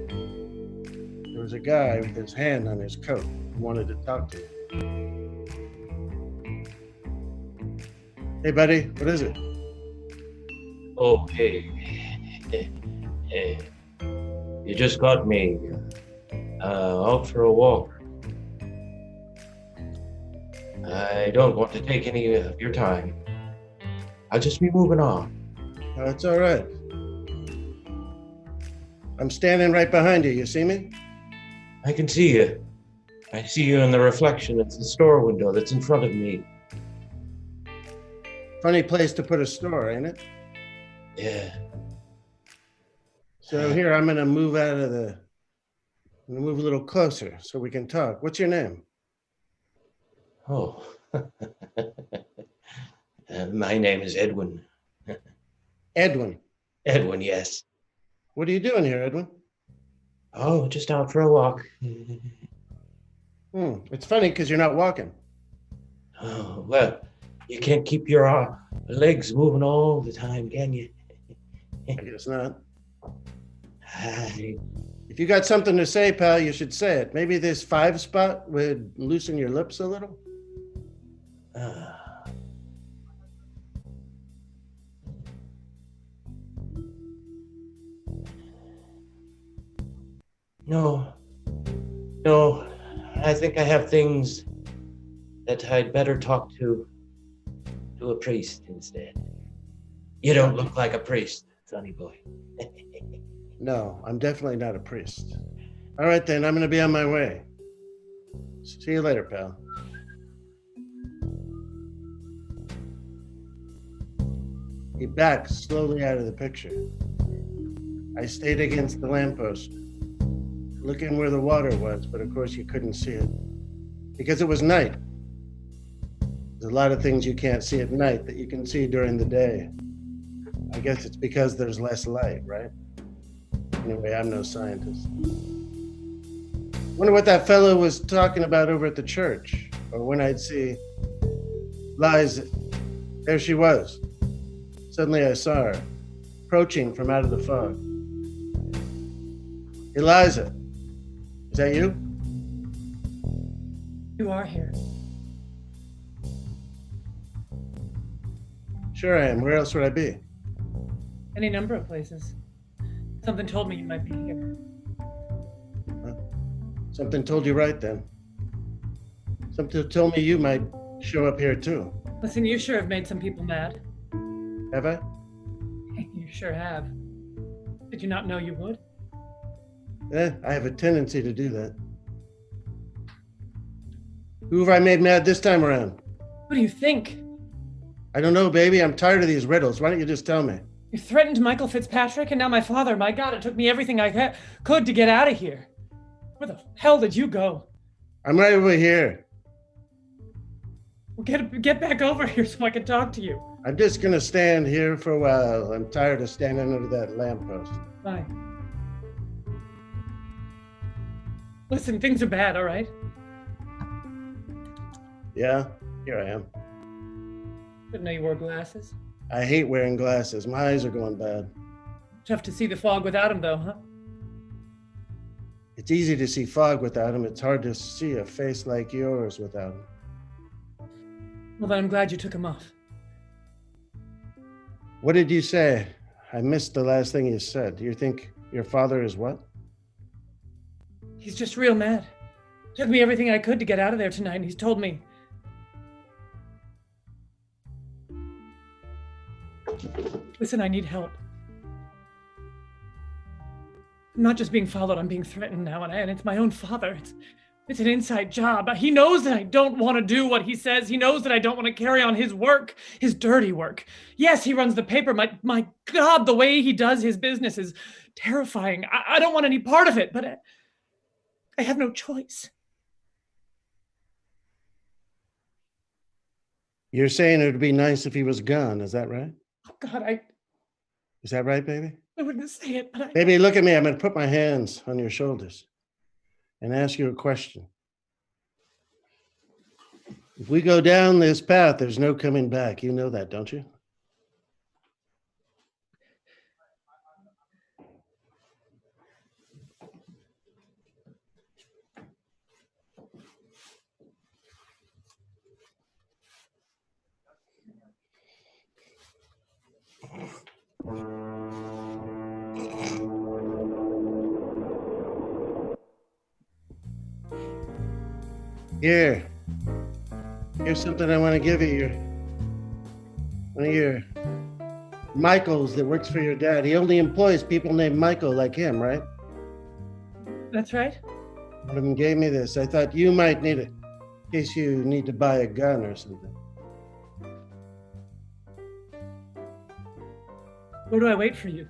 there was a guy with his hand on his coat who wanted to talk to me. Hey, buddy, what is it? Oh, hey. You just got me out for a walk. I don't want to take any of your time. I'll just be moving on. Oh, it's all right. I'm standing right behind you. You see me? I can see you. I see you in the reflection of the store window that's in front of me. Funny place to put a store, ain't it? Yeah. So here, I'm gonna move I'm gonna move a little closer so we can talk. What's your name? Oh. My name is Edwin. Edwin. Edwin, yes. What are you doing here, Edwin? Oh, just out for a walk. It's funny because you're not walking. Oh, well, you can't keep your legs moving all the time, can you? I guess not. I- If you got something to say, pal, you should say it. Maybe this 5 spot would loosen your lips a little. No, I think I have things that I'd better talk to a priest instead. You don't look like a priest. sonny boy. No, I'm definitely not a priest. All right, then, I'm going to be on my way. See you later, pal. He backed slowly out of the picture. I stayed against the lamppost, looking where the water was, but of course you couldn't see it because it was night. There's a lot of things you can't see at night that you can see during the day. I guess it's because there's less light, right? Anyway, I'm no scientist. Wonder what that fellow was talking about over at the church, or when I'd see Liza. There she was. Suddenly I saw her, approaching from out of the fog. Eliza, is that you? You are here. Sure I am. Where else would I be? Any number of places. Something told me you might be here. Something told you right then. Something told me you might show up here too. Listen, you sure have made some people mad. Have I? You sure have. Did you not know you would? I have a tendency to do that. Who have I made mad this time around? What do you think? I don't know, baby. I'm tired of these riddles. Why don't you just tell me? You threatened Michael Fitzpatrick and now my father. My God, it took me everything I could to get out of here. Where the hell did you go? I'm right over here. Well, get back over here so I can talk to you. I'm just gonna stand here for a while. I'm tired of standing under that lamppost. Fine. Listen, things are bad, all right? Yeah, here I am. Didn't know you wore glasses. I hate wearing glasses. My eyes are going bad. Tough to see the fog without them, though, huh? It's easy to see fog without them. It's hard to see a face like yours without them. Well, then I'm glad you took them off. What did you say? I missed the last thing you said. Do you think your father is what? He's just real mad. Took me everything I could to get out of there tonight, and he's told me. Listen, I need help. I'm not just being followed, I'm being threatened now, and it's my own father. It's an inside job. He knows that I don't want to do what he says. He knows that I don't want to carry on his work, his dirty work. Yes, he runs the paper. My God, the way he does his business is terrifying. I don't want any part of it, but I have no choice. You're saying it would be nice if he was gone, is that right? Oh God, Is that right, baby? I wouldn't say it, but Baby, look at me. I'm going to put my hands on your shoulders and ask you a question. If we go down this path, there's no coming back. You know that, don't you? Here's something I want to give you. One of your Michaels that works for your dad. He only employs people named Michael like him, right? That's right. One of them gave me this. I thought you might need it in case you need to buy a gun or something. Where do I wait for you?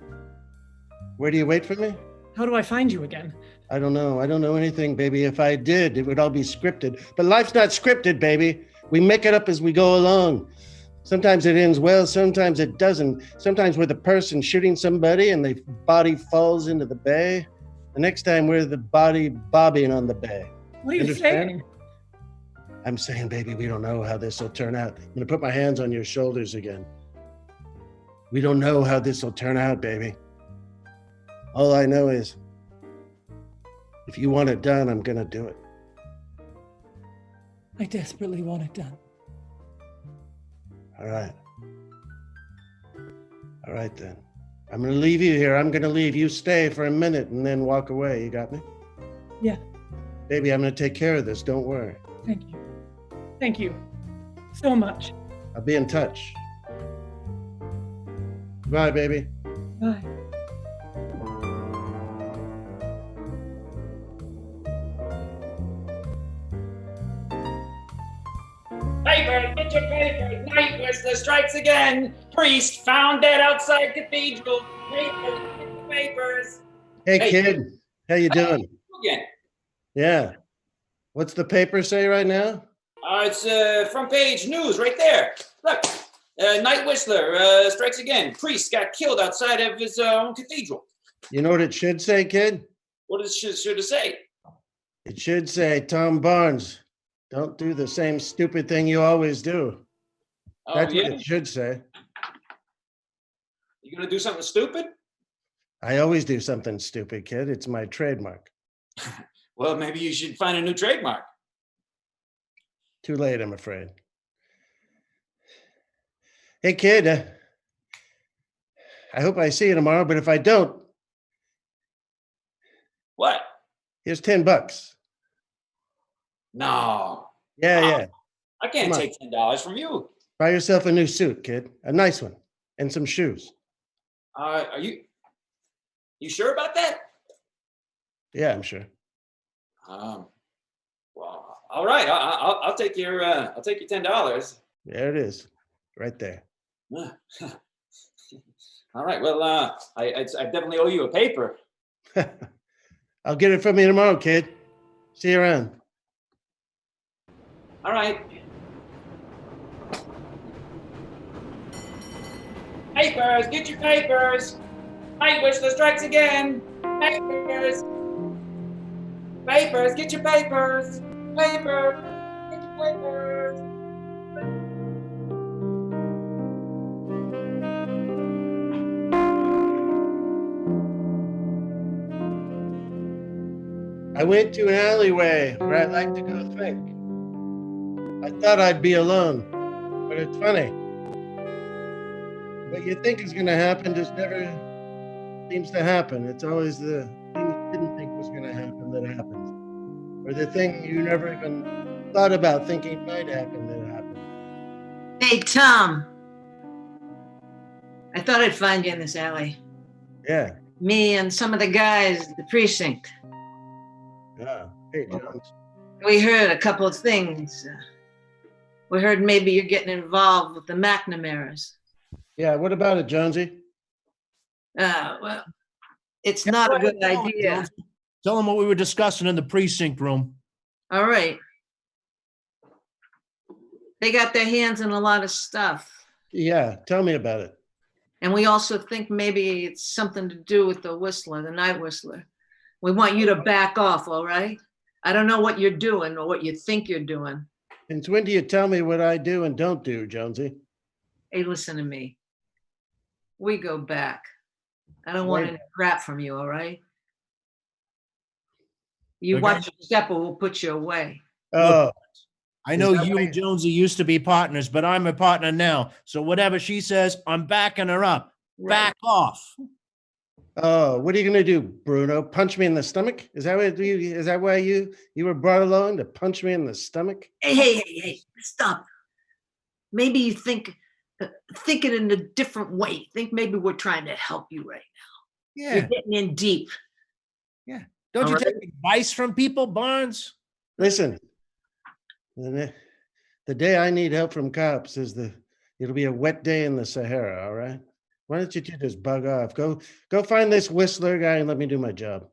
Where do you wait for me? How do I find you again? I don't know. I don't know anything, baby. If I did, it would all be scripted. But life's not scripted, baby. We make it up as we go along. Sometimes it ends well, sometimes it doesn't. Sometimes we're the person shooting somebody and the body falls into the bay. The next time we're the body bobbing on the bay. What are you saying? I'm saying, baby, we don't know how this will turn out. I'm going to put my hands on your shoulders again. We don't know how this will turn out, baby. All I know is, if you want it done, I'm going to do it. I desperately want it done. All right. All right, then. I'm going to leave you here. I'm going to leave. You stay for a minute and then walk away. You got me? Yeah. Baby, I'm going to take care of this. Don't worry. Thank you. Thank you so much. I'll be in touch. Bye, baby. Bye. Paper, get your paper. Night Whistler strikes again. Priest found dead outside cathedral. Papers, get your papers. Hey, Hey. kid, how you doing? Again. Yeah. What's the paper say right now? It's front page news right there. Look, Night Whistler strikes again. Priest got killed outside of his own cathedral. You know what it should say, kid? What should it say? It should say, Tom Barnes, don't do the same stupid thing you always do. Oh, That's yeah? what it should say. You gonna do something stupid? I always do something stupid, kid. It's my trademark. Well, maybe you should find a new trademark. Too late, I'm afraid. Hey, kid, I hope I see you tomorrow, but if I don't, What? here's $10. No. Yeah, Wow. yeah. I can't Come on. take $10 from you. Buy yourself a new suit, kid. A nice one. And some shoes. Are you sure about that? Yeah, I'm sure. Well, all right. I'll take your $10. There it is. Right there. All right. Well, I definitely owe you a paper. I'll get it from you tomorrow, kid. See you around. All right. Papers, get your papers. Night Whistler strikes again. Papers. Papers, get your papers. Paper, get your papers. I went to an alleyway where I like to go think. I thought I'd be alone, but it's funny. What you think is going to happen just never seems to happen. It's always the thing you didn't think was going to happen that happens, or the thing you never even thought about thinking might happen that happens. Hey, Tom. I thought I'd find you in this alley. Yeah. Me and some of the guys at the precinct. Yeah. Hey, Jones. We heard a couple of things. We heard maybe you're getting involved with the McNamara's. Yeah. What about it, Jonesy? Well, it's not a good idea. Tell them what we were discussing in the precinct room. All right. They got their hands in a lot of stuff. Yeah. Tell me about it. And we also think maybe it's something to do with the Whistler, the Night Whistler. We want you to back off, all right? I don't know what you're doing or what you think you're doing. Since when do you tell me what I do and don't do, Jonesy? Hey, listen to me. We go back. I don't want Wait. any crap from you, all right? You Okay. watch your step or we'll put you away. Oh, I know that you why- and Jonesy used to be partners, but I'm a partner now. So whatever she says, I'm backing her up. Back off. oh, what are you gonna do, Bruno? Punch me in the stomach? Is that what you? Is that why you were brought along to punch me in the stomach? Hey, stop. Maybe you think it in a different way. Think maybe we're trying to help you right now. Yeah. You're getting in deep. Don't you All take advice from people, Barnes? Listen, the day I need help from cops it'll be a wet day in the Sahara. All right. Why don't you two just bug off? Go find this Whistler guy and let me do my job.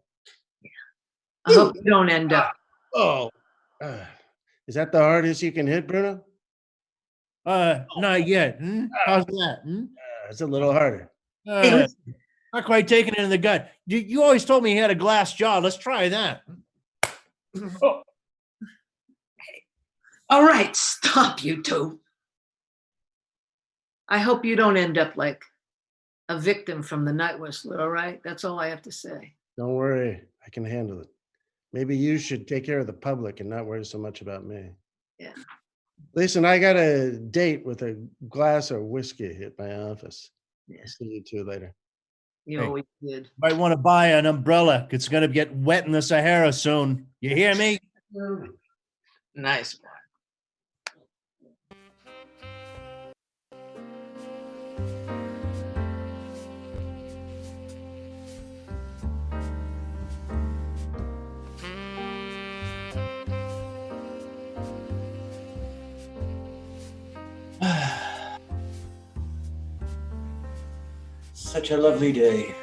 I hope you don't end up. Oh, is that the hardest you can hit, Bruno? Not yet. How's that? It's a little harder. Hey, listen. Not quite taking it in the gut. You always told me he had a glass jaw. Let's try that. All right, stop, you two. I hope you don't end up like a victim from the Night Whistler, all right? That's all I have to say. Don't worry, I can handle it. Maybe you should take care of the public and not worry so much about me. Yeah. Listen, I got a date with a glass of whiskey at my office. Yeah. I'll see you two later. You Hey. always did. Might want to buy an umbrella. It's going to get wet in the Sahara soon. You hear me? Nice one. such a lovely day.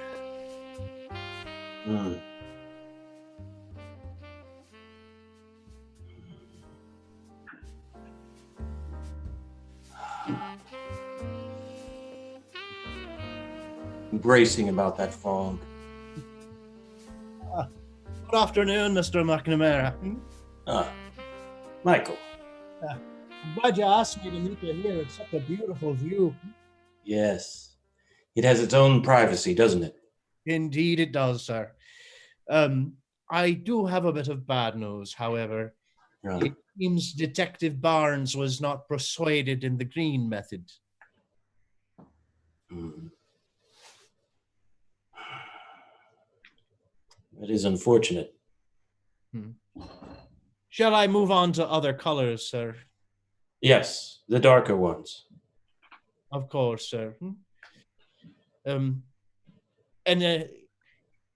Bracing about that fog. Good afternoon, Mr. McNamara. Michael. I'm glad you asked me to meet you here. It's such a beautiful view. Yes. It has its own privacy, doesn't it? Indeed it does, sir. I do have a bit of bad news, however. It seems Detective Barnes was not persuaded in the green method. That is unfortunate. Shall I move on to other colors, sir? Yes, the darker ones. Of course, sir.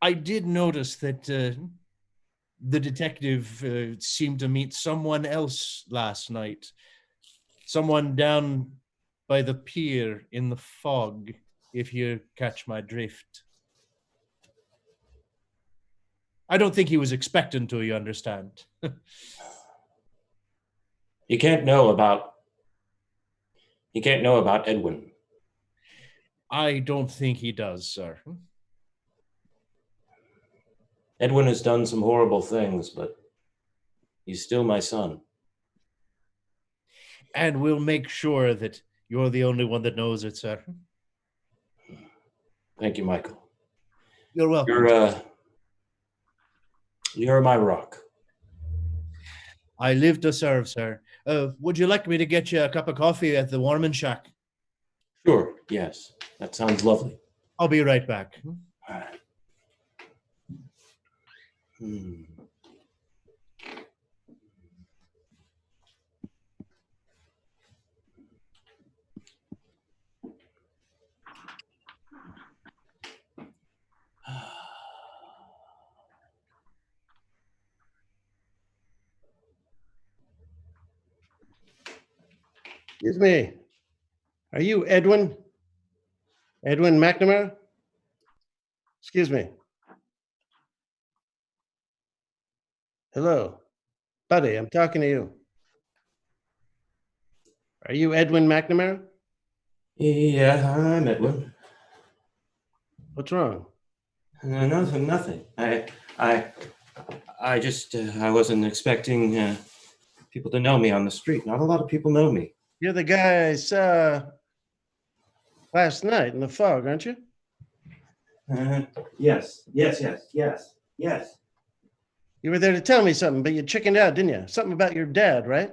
I did notice that the detective seemed to meet someone else last night. Someone down by the pier in the fog, if you catch my drift. I don't think he was expecting to, you understand. You can't know about Edwin. I don't think he does, sir. Edwin has done some horrible things, but he's still my son. And we'll make sure that you're the only one that knows it, sir. Thank you, Michael. You're welcome. You're my rock. I live to serve, sir. Would you like me to get you a cup of coffee at the Warming Shack? Sure, yes. That sounds lovely. I'll be right back. All right. Excuse me. Are you Edwin? Edwin McNamara? Excuse me. Hello. Buddy, I'm talking to you. Are you Edwin McNamara? Yeah, I'm Edwin. What's wrong? Nothing. I wasn't expecting people to know me on the street. Not a lot of people know me. You're the guy I saw last night in the fog, aren't you? Yes. You were there to tell me something, but you chickened out, didn't you? Something about your dad, right?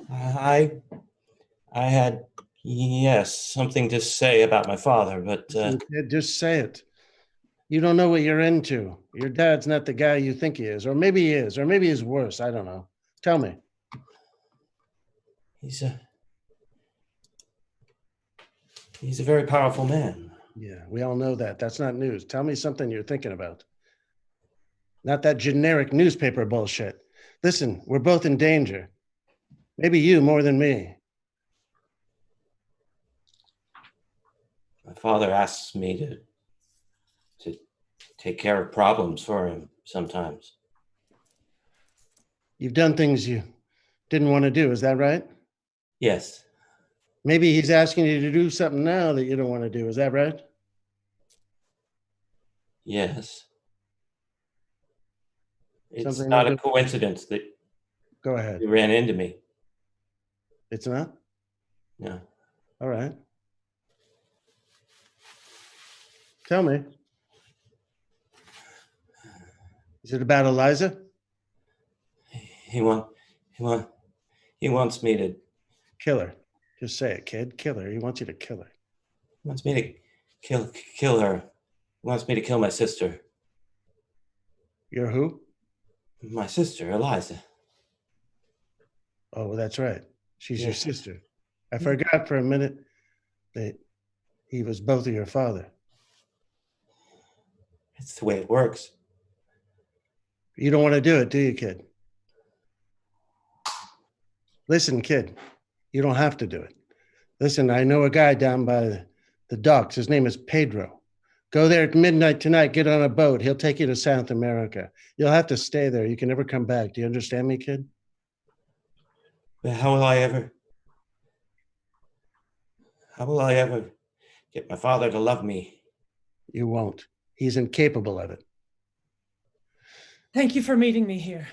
I had, yes, something to say about my father, but Yeah, just say it. You don't know what you're into. Your dad's not the guy you think he is, or maybe he is, or maybe he's worse. I don't know. Tell me. he's a very powerful man. Yeah, we all know that. That's not news. Tell me something you're thinking about. Not that generic newspaper bullshit. Listen, we're both in danger. Maybe you more than me. My father asks me to take care of problems for him sometimes. You've done things you didn't want to do. Is that right? Yes. Maybe he's asking you to do something now that you don't want to do. Is that right? Yes. It's Something not like a coincidence that Go ahead. you ran into me. It's not? No. All right. Tell me. Is it about Eliza? He wants me to Kill her. Just say it, kid. Kill her. He wants you to kill her. wants me to kill her. He wants me to kill my sister. You're who? My sister, Eliza. Oh, well, that's right. She's your Yeah. sister. I forgot for a minute that he was both of your father. It's the way it works. You don't want to do it, do you, kid? Listen, kid, you don't have to do it. Listen, I know a guy down by the docks. His name is Pedro. Go there at midnight tonight, get on a boat. He'll take you to South America. You'll have to stay there. You can never come back. Do you understand me, kid? But how will I ever get my father to love me? You won't. He's incapable of it. Thank you for meeting me here.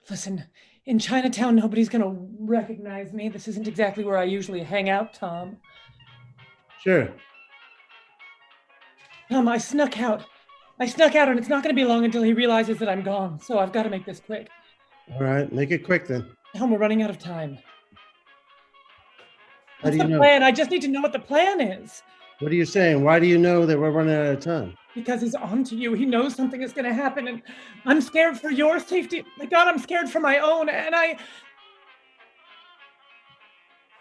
Listen, in Chinatown, nobody's gonna recognize me. This isn't exactly where I usually hang out, Tom. Sure. Tom, I snuck out. And it's not gonna be long until he realizes that I'm gone. So I've got to make this quick. All right, make it quick then. Tom, we're running out of time. How do What's you the know? plan? I just need to know what the plan is. What are you saying? Why do you know that we're running out of time? Because he's on to you. He knows something is gonna happen, and I'm scared for your safety. My God, I'm scared for my own, and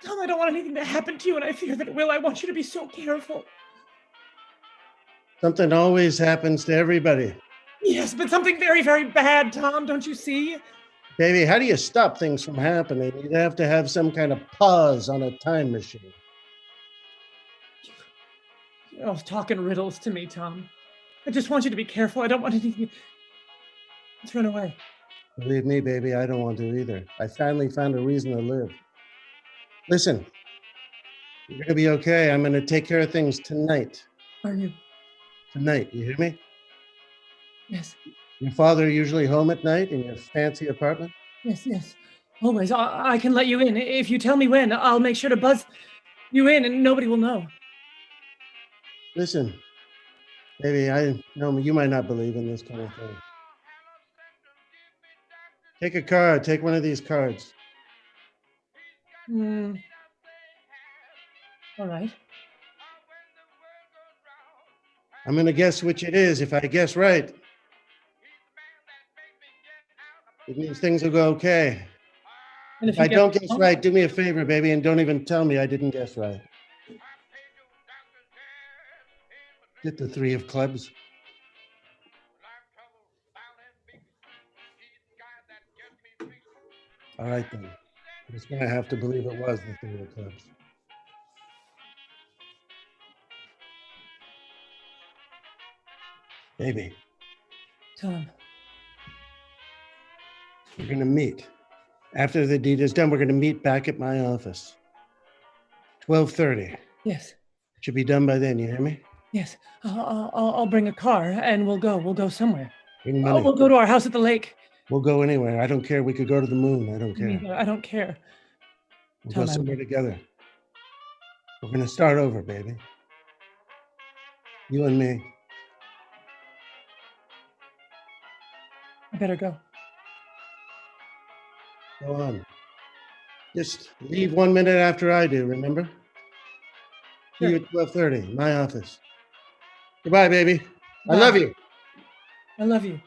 Tom, I don't want anything to happen to you, and I fear that it will. I want you to be so careful. Something always happens to everybody. Yes, but something very, very bad, Tom. Don't you see? Baby, how do you stop things from happening? You'd have to have some kind of pause on a time machine. You're all talking riddles to me, Tom. I just want you to be careful. I don't want anything. Let's run away. Believe me, baby, I don't want to either. I finally found a reason to live. Listen, you're going to be okay. I'm going to take care of things tonight. Are you? Tonight, you hear me? Yes, Your father usually home at night in your fancy apartment? yes. Always. I can let you in. If you tell me when, I'll make sure to buzz you in and nobody will know. Listen, baby, I know you might not believe in this kind of thing. Take a card. Take one of these cards. All right. I'm going to guess which it is. If I guess right, it means things will go okay. And If I don't guess right, do me a favor, baby, and don't even tell me I didn't guess right. Get the 3 of clubs. All right, then. I'm just going to have to believe it was the 3 of clubs. Baby, Tom. we're going to meet. After the deed is done, we're going to meet back at my office. 12:30. Yes. Should be done by then, you hear me? Yes. I'll bring a car and we'll go. We'll go somewhere. Bring money. We'll go to our house at the lake. We'll go anywhere. I don't care. We could go to the moon. I don't care. I don't care. We'll Tom, go somewhere together. We're going to start over, baby. You and me. I better go. Go on. Just leave 1 minute after I do, remember? See you at 12:30, my office. Goodbye, baby. I Bye. love you. I love you.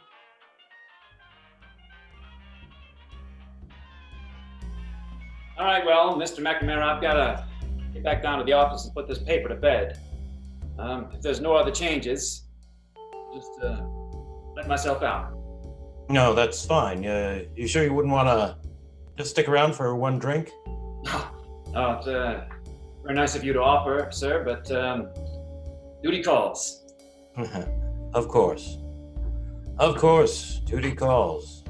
All right, well, Mr. McNamara, I've got to get back down to the office and put this paper to bed. If there's no other changes, just let myself out. No, that's fine. You sure you wouldn't want to just stick around for one drink? Oh, it's very nice of you to offer, sir, but duty calls. Of course. Of course, duty calls.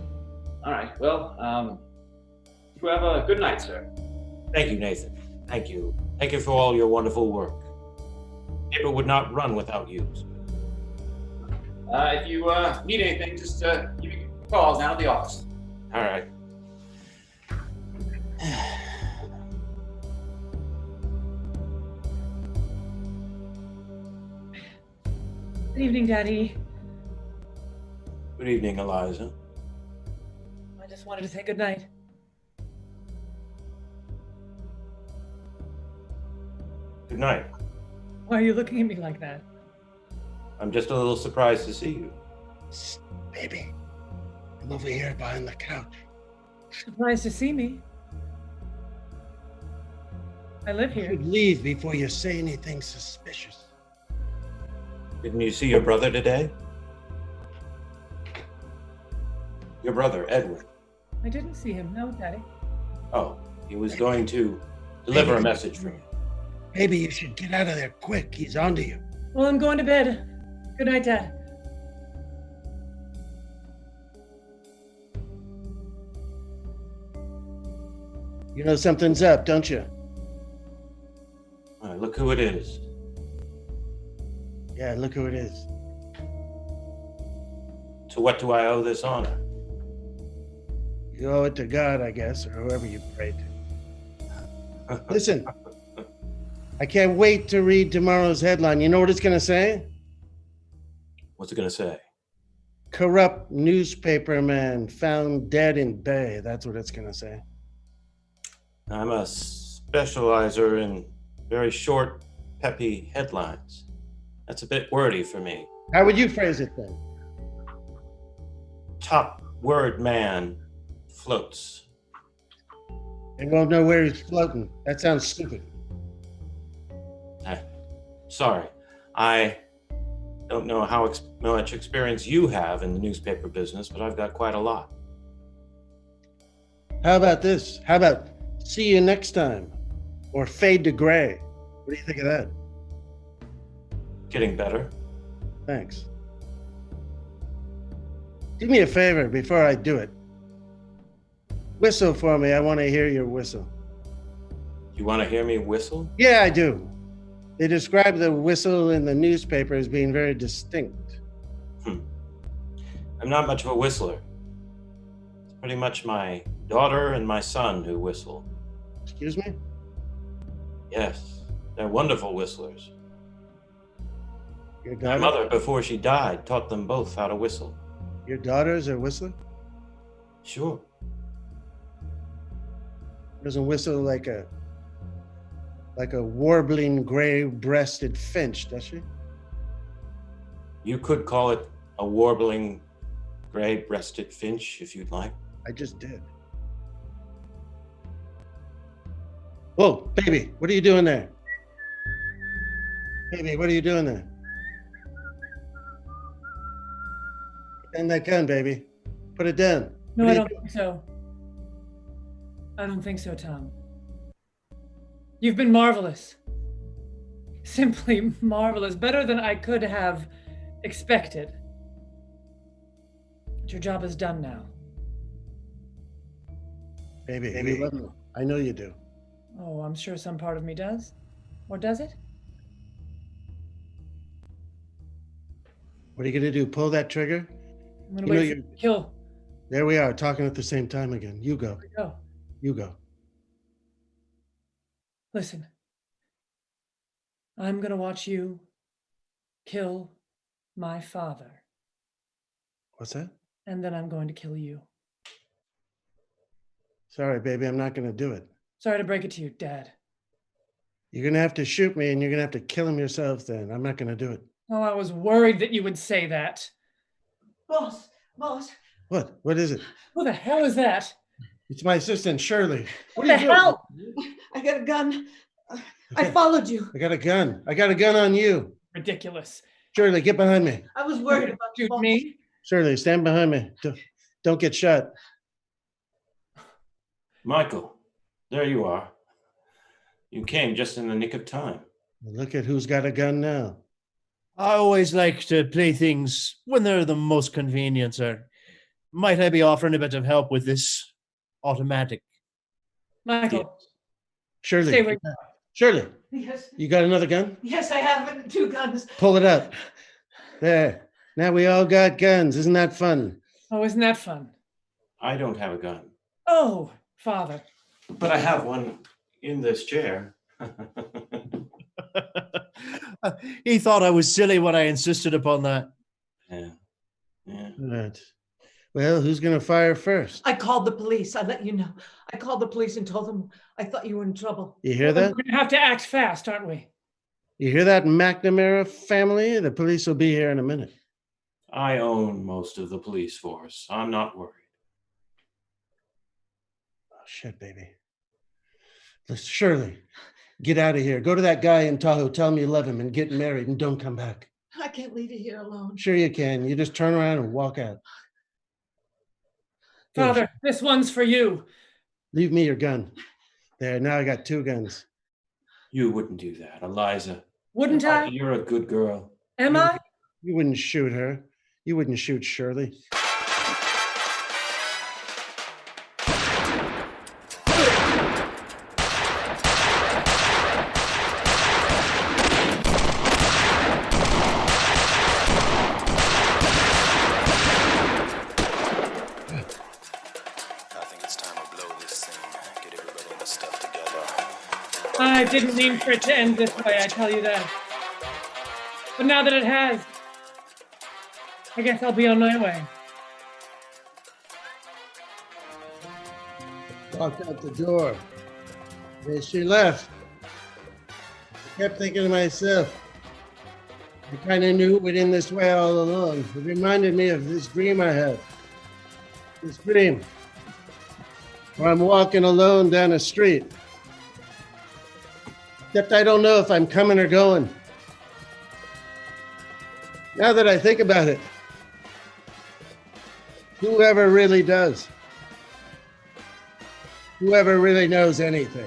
All right, well, you have a good night, sir. Thank you, Nathan. Thank you. Thank you for all your wonderful work. Paper would not run without you. If you need anything, just give me calls down at the office. All right. Good evening, Daddy. Good evening, Eliza. I just wanted to say good night. Good night. Why are you looking at me like that? I'm just a little surprised to see you. Shh, baby. I'm over here behind the couch. Surprised to see me. I live You here. should leave before you say anything suspicious. Didn't you see your brother today? Your brother, Edward. I didn't see him. No, Daddy. Oh, he was going to Deliver a message for me. Maybe you should get out of there quick. He's onto you. Well, I'm going to bed. Good night, Dad. You know something's up, don't you? All right, look who it is. Yeah, look who it is. To what do I owe this honor? You owe it to God, I guess, or whoever you pray to. Listen, I can't wait to read tomorrow's headline. You know what it's going to say? What's it going to say? Corrupt newspaperman found dead in Bay. That's what it's going to say. I'm a specializer in very short, peppy headlines. That's a bit wordy for me. How would you phrase it then? Top word man floats. They won't know where he's floating. That sounds stupid. Sorry, I don't know how much experience you have in the newspaper business, but I've got quite a lot. How about this? How about see you next time? Or fade to gray? What do you think of that? Getting better. Thanks. Do me a favor before I do it. Whistle for me. I want to hear your whistle. You want to hear me whistle? Yeah, I do. They describe the whistle in the newspaper as being very distinct. I'm not much of a whistler. It's pretty much my daughter and my son who whistle. Excuse me? Yes, they're wonderful whistlers. Your My daughter? mother, before she died, taught them both how to whistle. Your daughter's a whistler? Sure. Doesn't whistle like a warbling gray-breasted finch, does she? You could call it a warbling gray-breasted finch if you'd like. I just did. Whoa, baby, what are you doing there? Baby, what are you doing there? Put down that gun, baby. Put it down. No, What I are you don't think so. I don't think so, Tom. You've been marvelous. Simply marvelous. Better than I could have expected. But your job is done now. Baby, you love me. I know you do. Oh, I'm sure some part of me does. Or does it? What are you gonna do? Pull that trigger? I'm gonna You know wait for you to kill. There we are, talking at the same time again. You go. Go. You go. Listen. I'm gonna watch you kill my father. What's that? And then I'm going to kill you. Sorry, baby, I'm not gonna do it. Sorry to break it to you, Dad. You're gonna have to shoot me and you're gonna have to kill him yourself then. I'm not gonna do it. Oh, I was worried that you would say that. Boss. What? What is it? Who the hell is that? It's my assistant, Shirley. What the hell? I got a gun. I followed you. I got a gun. I got a gun on you. Ridiculous. Shirley, get behind me. I was worried about you. Shoot me? Shirley, stand behind me. Don't get shot. Michael, there you are. You came just in the nick of time. Look at who's got a gun now. I always like to play things when they're the most convenient, sir. Might I be offering a bit of help with this automatic? Michael, Shirley. stay where you are. Shirley, Yes. you got another gun? Yes, I have 2 guns. Pull it up. There. Now we all got guns. Isn't that fun? Oh, isn't that fun? I don't have a gun, Oh, Father. but I have one in this chair. He thought I was silly when I insisted upon that. Yeah. Right. Well, who's going to fire first? I called the police. I let you know. I called the police and told them I thought you were in trouble. You hear We're that? going to have to act fast, aren't we? You hear that, McNamara family? The police will be here in a minute. I own most of the police force. I'm not worried. Oh, shit, baby. Listen, Shirley, get out of here. Go to that guy in Tahoe. Tell him you love him and get married and don't come back. I can't leave you here alone. Sure you can. You just turn around and walk out. Go, Father, this one's for you. leave me your gun. There, now I got 2 guns. You wouldn't do that, Eliza. Wouldn't I? You're a good girl. Am I? You wouldn't shoot her. You wouldn't shoot Shirley. I didn't mean for it to end this way, I tell you that. But now that it has, I guess I'll be on my way. Walked out the door. Then she left. I kept thinking to myself, I kind of knew it would end this way all along. It reminded me of this dream I had. This dream where I'm walking alone down a street. Except I don't know if I'm coming or going. Now that I think about it, whoever really does, whoever really knows anything.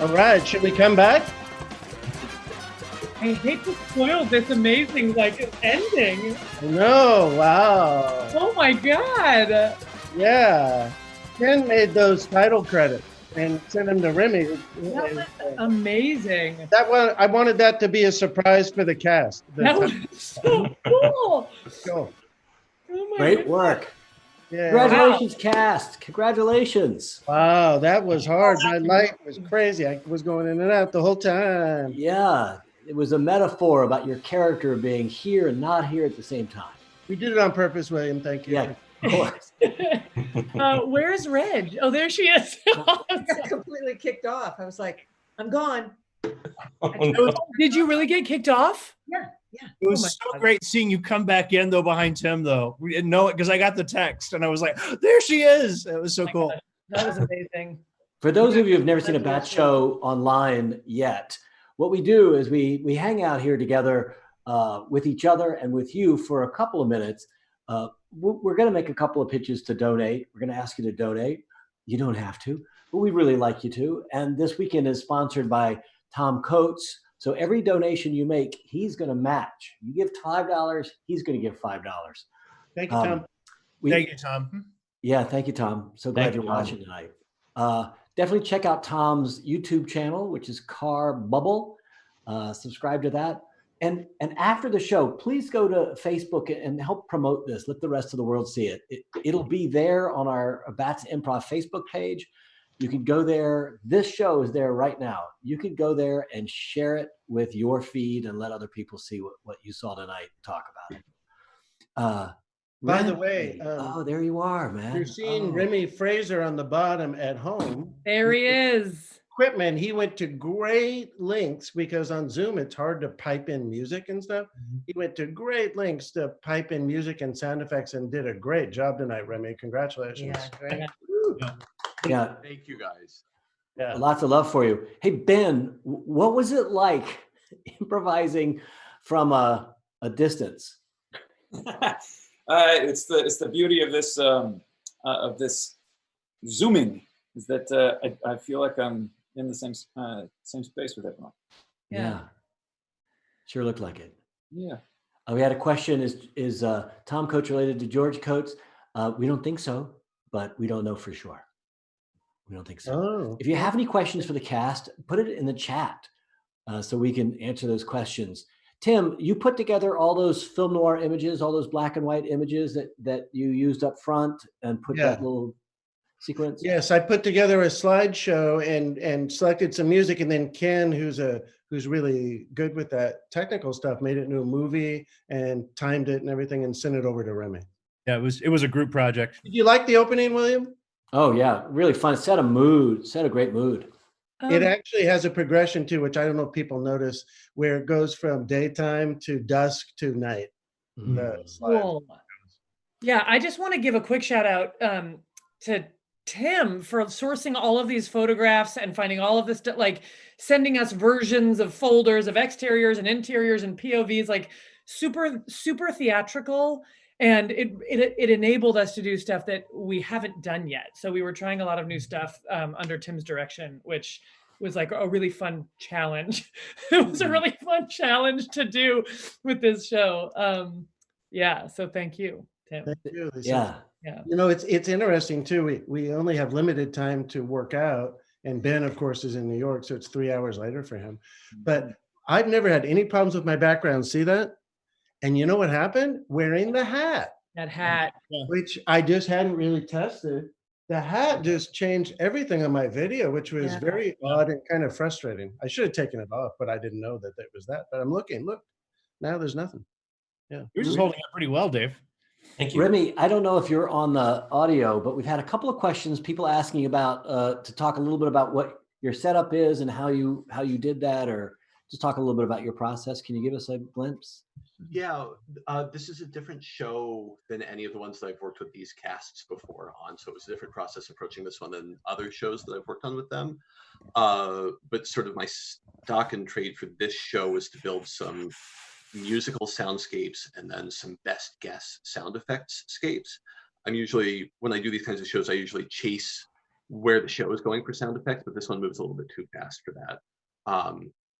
All right, should we come back? I hate to spoil this amazing, ending. No, wow. Oh my God. Yeah. Ken made those title credits and sent them to Remy. That was amazing. That one, I wanted that to be a surprise for the cast. That was so cool. Cool. Oh my Great goodness. work. Yeah. Congratulations, cast. Congratulations. Wow, that was hard. My light was crazy. I was going in and out the whole time. Yeah, it was a metaphor about your character being here and not here at the same time. We did it on purpose, William. Thank you. Yeah, of course. Where's Reg? Oh, there she is. I got completely kicked off. I was like, I'm gone. Did you really get kicked off? Yeah. It was Oh my so God. great seeing you come back in though behind Tim though. We didn't know it because I got the text and I was like, there she is. It was so cool. That was amazing. For those of you who've never seen a BATS show online yet, what we do is we hang out here together with each other and with you for a couple of minutes. We're going to make a couple of pitches to donate. We're going to ask you to donate. You don't have to, but we'd really like you to. And this weekend is sponsored by Tom Coates. So every donation you make, he's going to match. You give $5, he's going to give $5. Thank you, Tom. Thank you, Tom. Yeah, thank you, Tom. So glad Thank you're you, Tom. watching tonight. Definitely check out Tom's YouTube channel, which is Car Bubble. Subscribe to that. And after the show, please go to Facebook and help promote this. Let the rest of the world see it. It'll be there on our BATS Improv Facebook page. You can go there. This show is there right now. You can go there and share it with your feed and let other people see what you saw tonight and talk about it. By the way, oh, there you are, man. you're seeing Oh. Remy Fraser on the bottom at home. There he is. equipment, he went to great lengths because on Zoom it's hard to pipe in music and stuff. He went to great lengths to pipe in music and sound effects and did a great job tonight, Remy. Congratulations. Yeah, great. Yeah, Thank you guys. Yeah. lots of love for you. Hey, Ben, what was it like improvising from a distance? It's the beauty of this zooming is that I feel like I'm in the same space with everyone. Yeah. Sure looked like it. Yeah. We had a question, is Tom Coates related to George Coates? We don't think so, but we don't know for sure. We don't think so. Oh, If you have any questions for the cast, put it in the chat so we can answer those questions. Tim, you put together all those film noir images, all those black and white images that you used up front and put that little sequence? yes, I put together a slideshow and selected some music, and then Ken, who's really good with that technical stuff, made it into a movie and timed it and everything and sent it over to Remy. Yeah, it was a group project. Did you like the opening, William? Oh yeah, really fun. Set a great mood. It actually has a progression too, which I don't know if people notice, where it goes from daytime to dusk to night. The slide. Cool. Yeah, I just want to give a quick shout out to Tim for sourcing all of these photographs and finding all of this, like sending us versions of folders of exteriors and interiors and POVs, like super theatrical. And it enabled us to do stuff that we haven't done yet. So we were trying a lot of new stuff under Tim's direction, which was like a really fun challenge. It was a really fun challenge to do with this show. Yeah, so thank you, Tim. Thank you, Lisa. Yeah. You know, it's interesting too. We only have limited time to work out, and Ben, of course, is in New York, so it's 3 hours later for him. But I've never had any problems with my background. See that? And you know what happened? Wearing the hat. That hat. Which I just hadn't really tested. The hat just changed everything on my video, which was very odd and kind of frustrating. I should have taken it off, but I didn't know that it was that. But I'm looking, look, now there's nothing. Yeah. You're just holding up pretty well, Dave. Thank you. Remy, I don't know if you're on the audio, but we've had a couple of questions, people asking about to talk a little bit about what your setup is and how you did that, or just talk a little bit about your process. Can you give us a glimpse? Yeah, this is a different show than any of the ones that I've worked with these casts before on. So it was a different process approaching this one than other shows that I've worked on with them. But sort of my stock and trade for this show was to build some musical soundscapes and then some best guess sound effects scapes. I'm usually, when I do these kinds of shows, I usually chase where the show is going for sound effects, but this one moves a little bit too fast for that.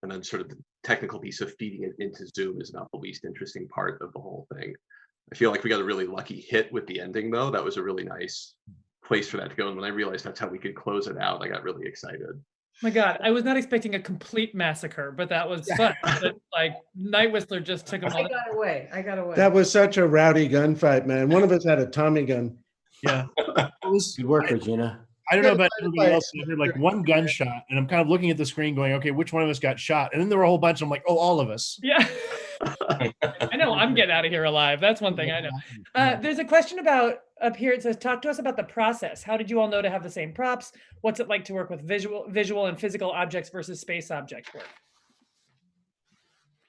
And then sort of the technical piece of feeding it into Zoom is about the least interesting part of the whole thing. I feel like we got a really lucky hit with the ending though. That was a really nice place for that to go. And when I realized that's how we could close it out, I got really excited. My God, I was not expecting a complete massacre, but that was fun. But, like Night Whistler just took them all. I got away. That was such a rowdy gunfight, man. One of us had a Tommy gun. Yeah. Good work, Regina. I don't know about everybody else. I heard like one gunshot, and I'm kind of looking at the screen going, okay, which one of us got shot? And then there were a whole bunch. I'm like, oh, all of us. Yeah. I know I'm getting out of here alive. That's one thing I know. There's a question about up here. It says, talk to us about the process. How did you all know to have the same props? What's it like to work with visual and physical objects versus space object work?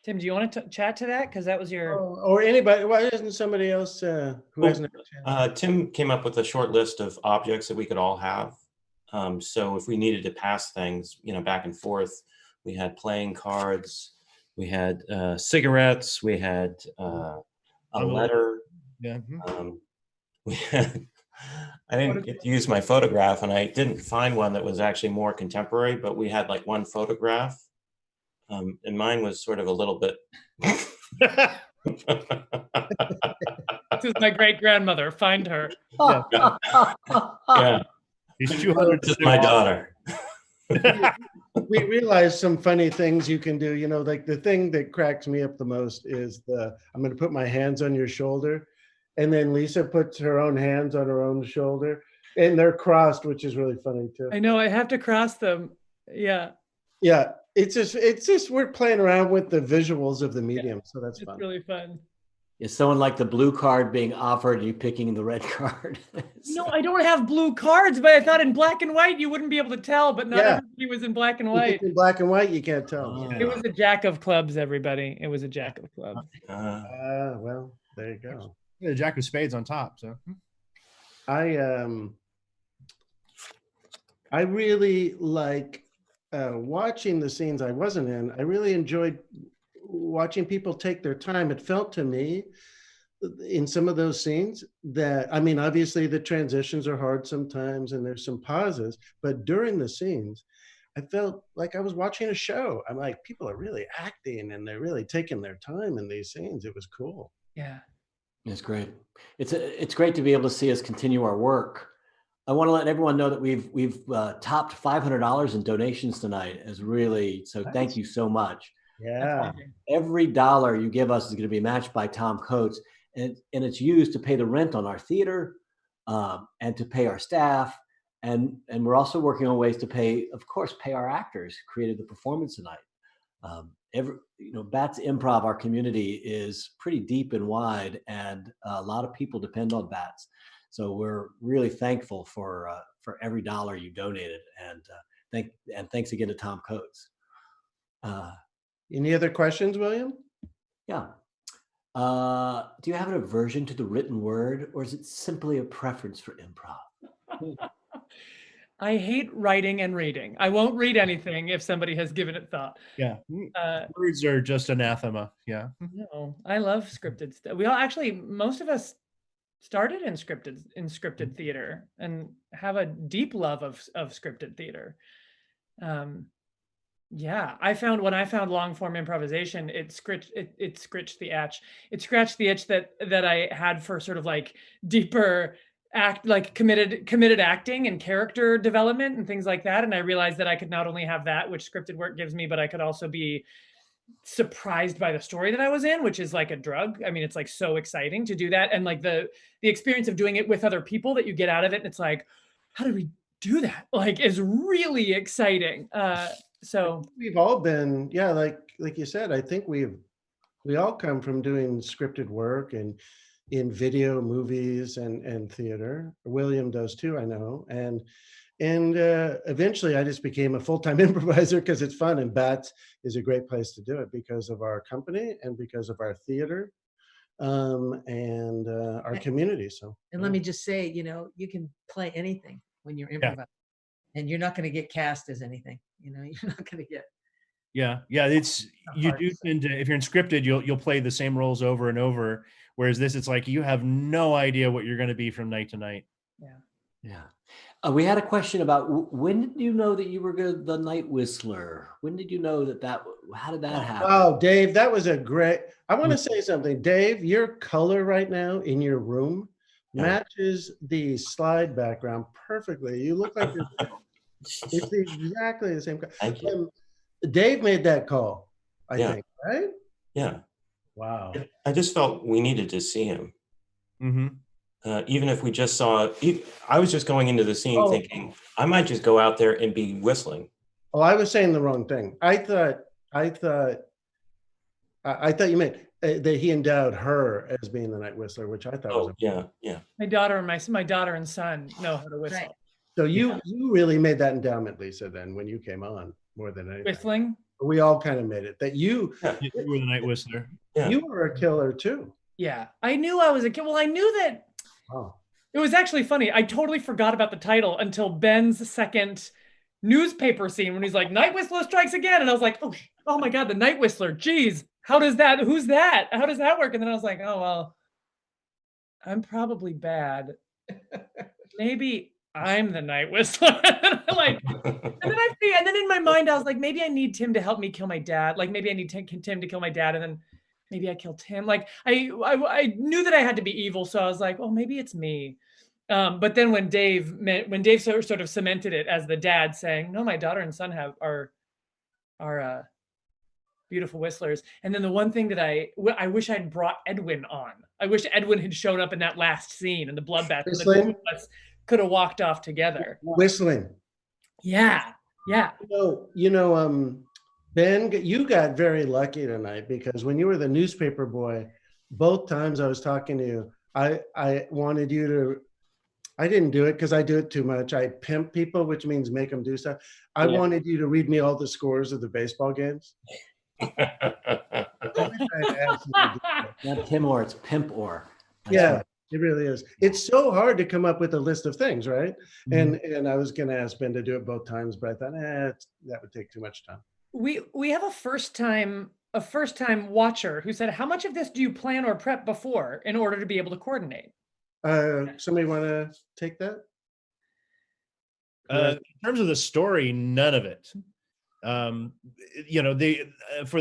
Tim, do you want to chat to that? Because that was your... Or anybody, why isn't somebody else who hasn't... Tim came up with a short list of objects that we could all have. So if we needed to pass things, back and forth, we had playing cards, we had cigarettes, we had a letter. Yeah. We had, I didn't get to use my photograph, and I didn't find one that was actually more contemporary, but we had like one photograph. And mine was sort of a little bit. This is my great grandmother. Find her. Yeah. He's 200. This is my daughter. We realized some funny things you can do. Like the thing that cracks me up the most is I'm going to put my hands on your shoulder. And then Lisa puts her own hands on her own shoulder. And they're crossed, which is really funny too. I know. I have to cross them. Yeah. Yeah. It's just we're playing around with the visuals of the medium, so that's fun. It's really fun. Is someone like the blue card being offered and you picking the red card? No, I don't have blue cards, but I thought in black and white you wouldn't be able to tell, but not everybody was in black and If white. it's in black and white, you can't tell. It was a jack of clubs, everybody. It was a jack of clubs. Well, there you go. The jack of spades on top. So I really like watching the scenes I wasn't in. I really enjoyed watching people take their time. It felt to me in some of those scenes that, I mean, obviously the transitions are hard sometimes and there's some pauses, but during the scenes, I felt like I was watching a show. I'm like, people are really acting and they're really taking their time in these scenes. It was cool. Yeah. It's great. It's great to be able to see us continue our work. I want to let everyone know that we've topped $500 in donations tonight. Is really so. Nice. Thank you so much. Yeah. Every dollar you give us is going to be matched by Tom Coates, and it's used to pay the rent on our theater and to pay our staff, and we're also working on ways to pay our actors who created the performance tonight. BATS Improv, our community, is pretty deep and wide, and a lot of people depend on BATS. So we're really thankful for every dollar you donated, and thanks again to Tom Coates. Any other questions, William? Yeah. Do you have an aversion to the written word, or is it simply a preference for improv? I hate writing and reading. I won't read anything if somebody has given it thought. yeah, words are just anathema. Yeah. No, I love scripted stuff. We all actually, most of us started in scripted theater and have a deep love of scripted theater. Yeah, when I found long form improvisation, it scratched the itch that I had for sort of like deeper committed acting and character development and things like that. And I realized that I could not only have that, which scripted work gives me, but I could also be surprised by the story that I was in, which is like a drug. I mean, it's like so exciting to do that. And like the experience of doing it with other people that you get out of it. And it's like, how did we do that? Like, is really exciting. So we've all been, yeah, like you said, I think we all come from doing scripted work and in video, movies, and theater. William does too, I know. And eventually I just became a full-time improviser because it's fun, and BATS is a great place to do it because of our company and because of our theater and our community. So, and let me just say, you can play anything when you're improvising, and you're not going to get cast as anything. You're not going to get. Yeah. It's you do tend to, if you're in scripted, you'll play the same roles over and over. Whereas this, it's like you have no idea what you're going to be from night to night. Yeah. We had a question about when did you know that you were the night whistler? When did you know that how did that happen? Oh, Dave, that was a great, I want to say something. Dave, your color right now in your room matches the slide background perfectly. You look like it's exactly the same color. Thank you. Dave made that call, I think, right? Yeah. Wow. I just felt we needed to see him. Mm-hmm. Even if we just saw, I was just going into the scene thinking, I might just go out there and be whistling. Oh, I was saying the wrong thing. I thought you meant that he endowed her as being the night whistler, which I thought was yeah. My daughter and son know how to whistle. Right. So you really made that endowment, Lisa, then when you came on more than anything. Whistling? We all kind of made it. That you were the night whistler. Yeah. You were a killer too. Yeah. I knew I was a kid. Well, I knew that. Oh. It was actually funny. I totally forgot about the title until Ben's second newspaper scene when he's like, Night Whistler strikes again. And I was like, oh my God, the Night Whistler. Geez, who's that? How does that work? And then I was like, oh, well, I'm probably bad. Maybe I'm the Night Whistler. And then in my mind, I was like, maybe I need Tim to help me kill my dad. Like maybe I need Tim to kill my dad. And then maybe I killed Tim. Like I knew that I had to be evil. So I was like, oh, maybe it's me. But then when Dave sort of cemented it as the dad saying, no, my daughter and son are beautiful whistlers. And then the one thing that I wish I'd brought Edwin on. I wish Edwin had shown up in that last scene in the bloodbath. And the two of us could have walked off together. Whistling. Yeah. Ben, you got very lucky tonight because when you were the newspaper boy, both times I was talking to you, I wanted you to, I didn't do it because I do it too much. I pimp people, which means make them do stuff. I Yeah. wanted you to read me all the scores of the baseball games. I wish I had asked you to do that. Not Tim or, it's Pimp or. That's Yeah, right. it really is. It's so hard to come up with a list of things, right? Mhm. And I was gonna ask Ben to do it both times, but I thought, that would take too much time. We have a first time watcher who said, how much of this do you plan or prep before in order to be able to coordinate? Somebody want to take that? In terms of the story, none of it. For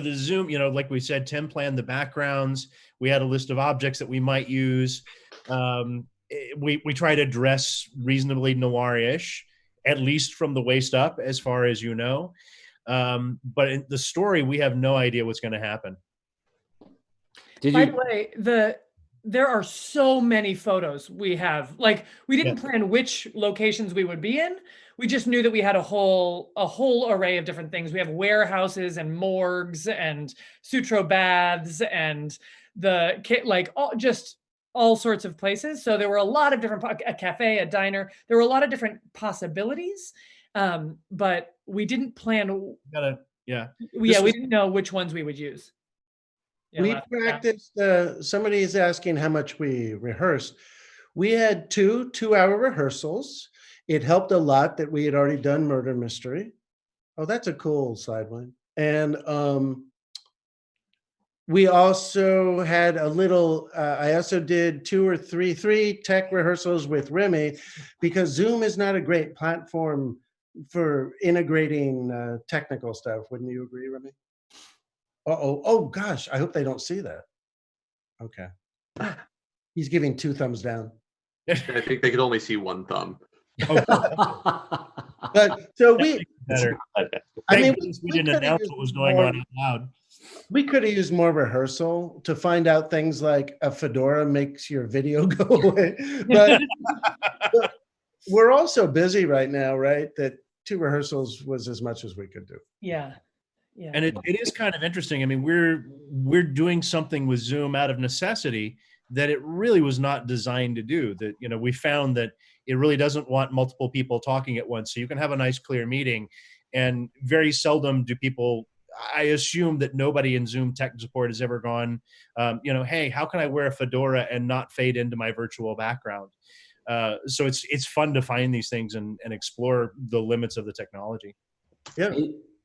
the Zoom, like we said, Tim planned the backgrounds. We had a list of objects that we might use. We try to dress reasonably noir-ish, at least from the waist up, as far as you know. But in the story, we have no idea what's going to happen. By the way, there are so many photos we have. Like, we didn't plan which locations we would be in. We just knew that we had a whole array of different things. We have warehouses and morgues and sutro baths and all sorts of places. So there were a lot of different, a cafe, a diner. There were a lot of different possibilities, but we didn't plan. We didn't know which ones we would use. We practiced, somebody is asking how much we rehearsed. We had 2-hour rehearsals. It helped a lot that we had already done murder mystery. Oh, that's a cool sideline. And we also had a little, I also did three tech rehearsals with Remy, because Zoom is not a great platform for integrating technical stuff. Wouldn't you agree, Remy? Oh gosh, I hope they don't see that. Okay. He's giving 2 thumbs down. I think they could only see 1 thumb. But so we didn't announce what was going on out loud. We could have used more rehearsal to find out things like a fedora makes your video go away. But we're also busy right now, right? That 2 rehearsals was as much as we could do. Yeah. Yeah. And it is kind of interesting. I mean, we're doing something with Zoom out of necessity that it really was not designed to do. That, we found that it really doesn't want multiple people talking at once. So you can have a nice, clear meeting, and very seldom do people, I assume that nobody in Zoom tech support has ever gone, hey, how can I wear a fedora and not fade into my virtual background? So it's fun to find these things and explore the limits of the technology. Yeah.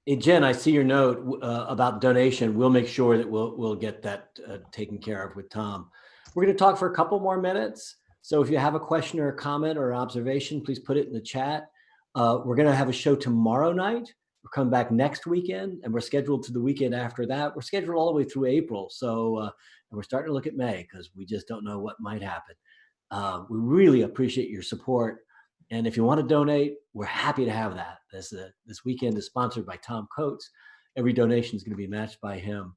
Hey, Jen, I see your note about donation. We'll make sure that we'll get that taken care of with Tom. We're going to talk for a couple more minutes. So if you have a question or a comment or an observation, please put it in the chat. We're going to have a show tomorrow night. We're coming back next weekend, and we're scheduled to the weekend after that. We're scheduled all the way through April. So and we're starting to look at May because we just don't know what might happen. We really appreciate your support. And if you want to donate, we're happy to have that. This weekend is sponsored by Tom Coates. Every donation is going to be matched by him.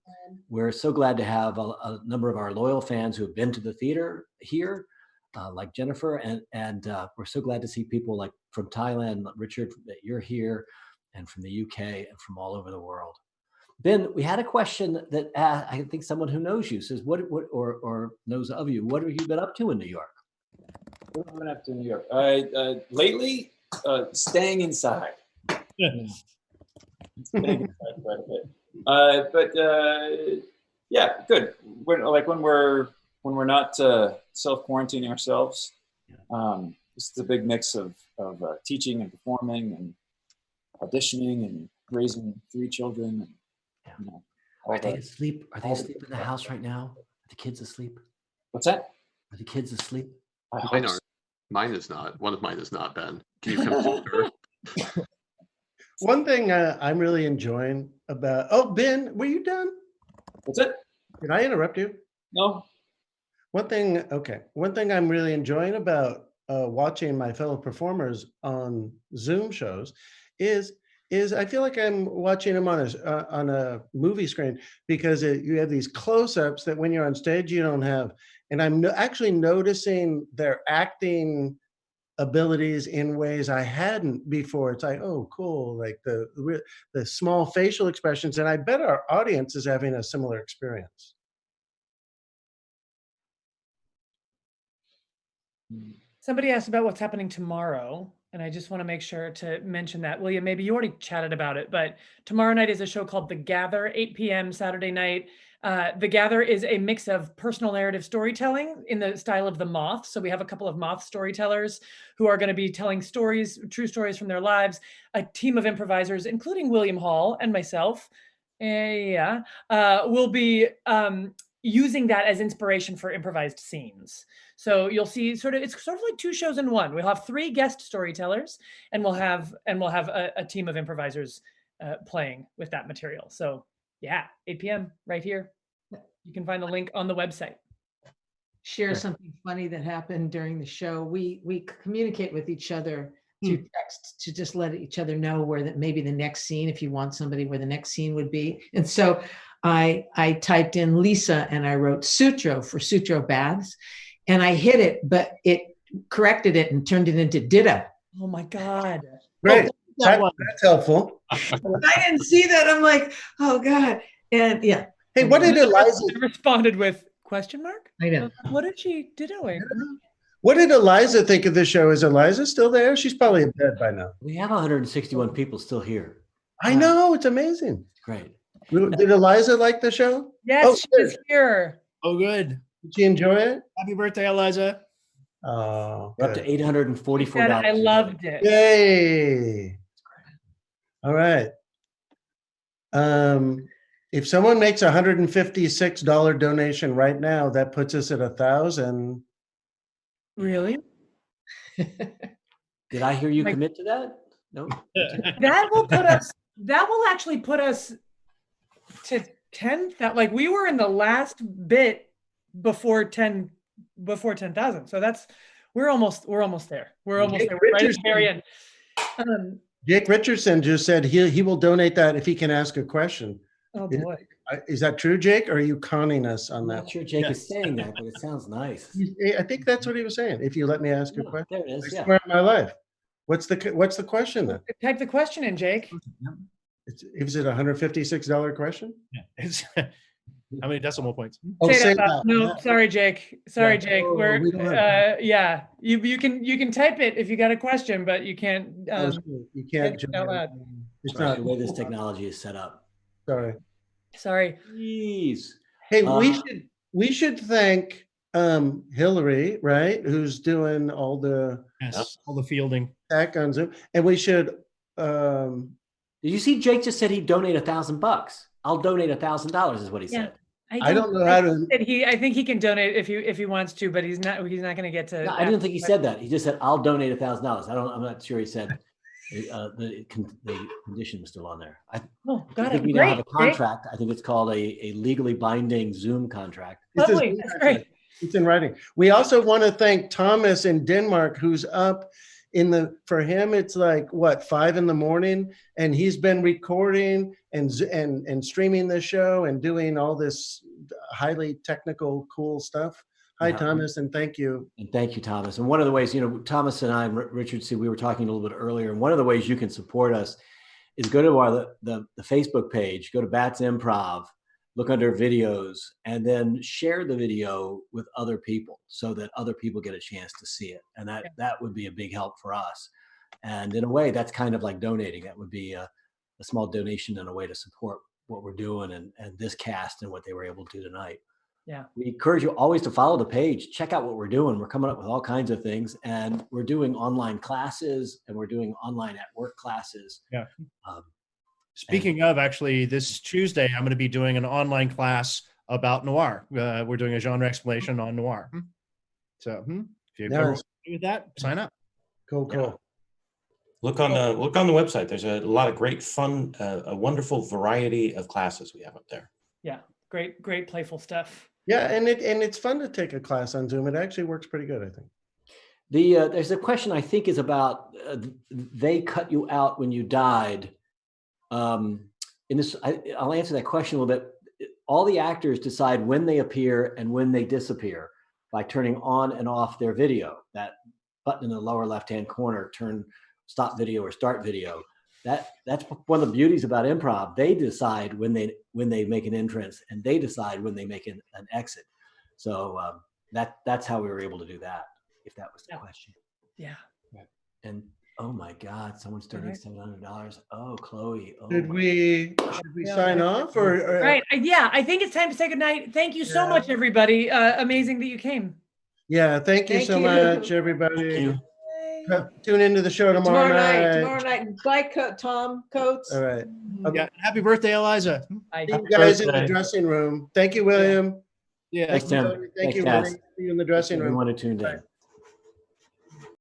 We're so glad to have a number of our loyal fans who have been to the theater here, like Jennifer, and we're so glad to see people like from Thailand, Richard, that you're here, and from the UK, and from all over the world. Ben, we had a question that I think someone who knows you says, what or knows of you, what have you been up to in New York? What have I been up to in New York? Lately, staying inside. Staying inside quite a bit. Yeah, good. When we're not self-quarantining ourselves, this is a big mix of teaching and performing and auditioning and raising 3 children. And, Are they asleep? Are they asleep in the house right now? Are the kids asleep? What's that? Are the kids asleep? Mine is not. One of mine is not, Ben. Can you come closer? One thing I'm really enjoying about, Ben, were you done? What's it? Did I interrupt you? No. One thing I'm really enjoying about watching my fellow performers on Zoom shows is I feel like I'm watching them on a movie screen, because you have these close-ups that when you're on stage you don't have, and I'm actually noticing their acting abilities in ways I hadn't before. It's like, oh, cool, like the small facial expressions, and I bet our audience is having a similar experience. Somebody asked about what's happening tomorrow, and I just want to make sure to mention that. William, maybe you already chatted about it, but tomorrow night is a show called The Gather, 8 p.m. Saturday night. The Gather is a mix of personal narrative storytelling in the style of the Moth. So we have a couple of Moth storytellers who are going to be telling stories, true stories from their lives. A team of improvisers, including William Hall and myself, will be using that as inspiration for improvised scenes. So you'll see it's sort of like two shows in one. We'll have 3 guest storytellers, and we'll have a team of improvisers playing with that material. So yeah, 8 p.m. right here. You can find the link on the website. Share something funny that happened during the show. We communicate with each other through text to just let each other know where maybe the next scene, if you want somebody, where the next scene would be. And so I typed in Lisa and I wrote Sutro for Sutro Baths, and I hit it, but it corrected it and turned it into Ditto. Oh my God. Great. That's helpful. I didn't see that. I'm like, oh God. And yeah. Hey, what did Eliza responded with question mark? I know. What did she doing? What did Eliza think of the show? Is Eliza still there? She's probably in bed by now. We have 161 people still here. I know, it's amazing. Great. Did Eliza like the show? Yes, she's here. Oh, good. Did she enjoy it? Happy birthday, Eliza. Oh, we're up to $844. I loved it. Yay. All right. If someone makes a $156 donation right now, that puts us at 1,000. Really? Did I hear you commit to that? No. That will actually put us to 10. That we were in the last bit before 10,000. So we're almost there. We're almost there. We're right at the very end. Jake Richardson just said he will donate that if he can ask a question. Oh boy. Is that true, Jake? Or are you conning us on I'm that? not sure Jake is saying that, but it sounds nice. I think that's what he was saying. If you let me ask a question. There it is. I swear on my life. What's the question then? Type the question in, Jake. Is it a $156 question? Yeah. It's how many decimal points? Oh, Say say that. that. No, sorry, Jake. Sorry, Jake. Oh, We're we don't have- you can type it if you got a question, but you can't. You can't. It's out loud. It's Sorry, not the way this technology is set up. Sorry. Sorry. Jeez. Hey, we should thank Hillary, right? Who's doing all the fielding tech on Zoom, and we should. Did you see Jake just said he'd donate $1,000? I'll donate $1,000 is what he said. I don't know how to. I think he can donate if he wants to, but he's not going to get to. No, I didn't think he said that. He just said I'll donate $1,000. I'm not sure he said the condition was still on there. I think we now have a contract. I think it's called a legally binding Zoom contract. Lovely. That's great. It's in writing. We also want to thank Thomas in Denmark, who's up for him, it's like what, 5 a.m, and he's been recording and streaming the show and doing all this highly technical, cool stuff. Hi, Thomas, and thank you. And thank you, Thomas. And one of the ways, Thomas and I, Richard, we were talking a little bit earlier, and one of the ways you can support us is go to the Facebook page, go to BATS Improv, look under videos, and then share the video with other people so that other people get a chance to see it. And that would be a big help for us. And in a way, that's kind of like donating. That would be a small donation and a way to support what we're doing and this cast and what they were able to do tonight. Yeah. We encourage you always to follow the page, check out what we're doing. We're coming up with all kinds of things, and we're doing online classes, and we're doing online at work classes. Yeah. Speaking of, actually, this Tuesday, I'm going to be doing an online class about Noir. We're doing a genre explanation on Noir. So if you're good with that, sign up. Cool. Yeah. Look on the website. There's a lot of great fun, a wonderful variety of classes we have up there. Yeah. Great playful stuff. Yeah, and it's fun to take a class on Zoom. It actually works pretty good, I think. There's a question I think is about they cut you out when you died. I'll answer that question a little bit. All the actors decide when they appear and when they disappear by turning on and off their video. That button in the lower left-hand corner, turn stop video or start video. That's one of the beauties about improv. They decide when they make an entrance, and they decide when they make an exit. So that's how we were able to do that. if that was the Yeah. question. Yeah. And oh my God, someone's donating $700. Oh, Chloe. Oh, Should we Yeah. sign off or Right. Yeah, I think it's time to say goodnight. Thank you so much, everybody. Amazing that you came. Yeah, thank you Thank so you. much, everybody. thank you. Tune into the show tomorrow night. Tomorrow night. Bye, Tom Coates. All right. Yeah. Happy birthday, Eliza. Bye. See you guys in the birthday. dressing room. Thank you, William. Yeah. Thanks, Tim. Thank Thanks, you, Cass. Willie. See you in the dressing room. Everyone who tuned in.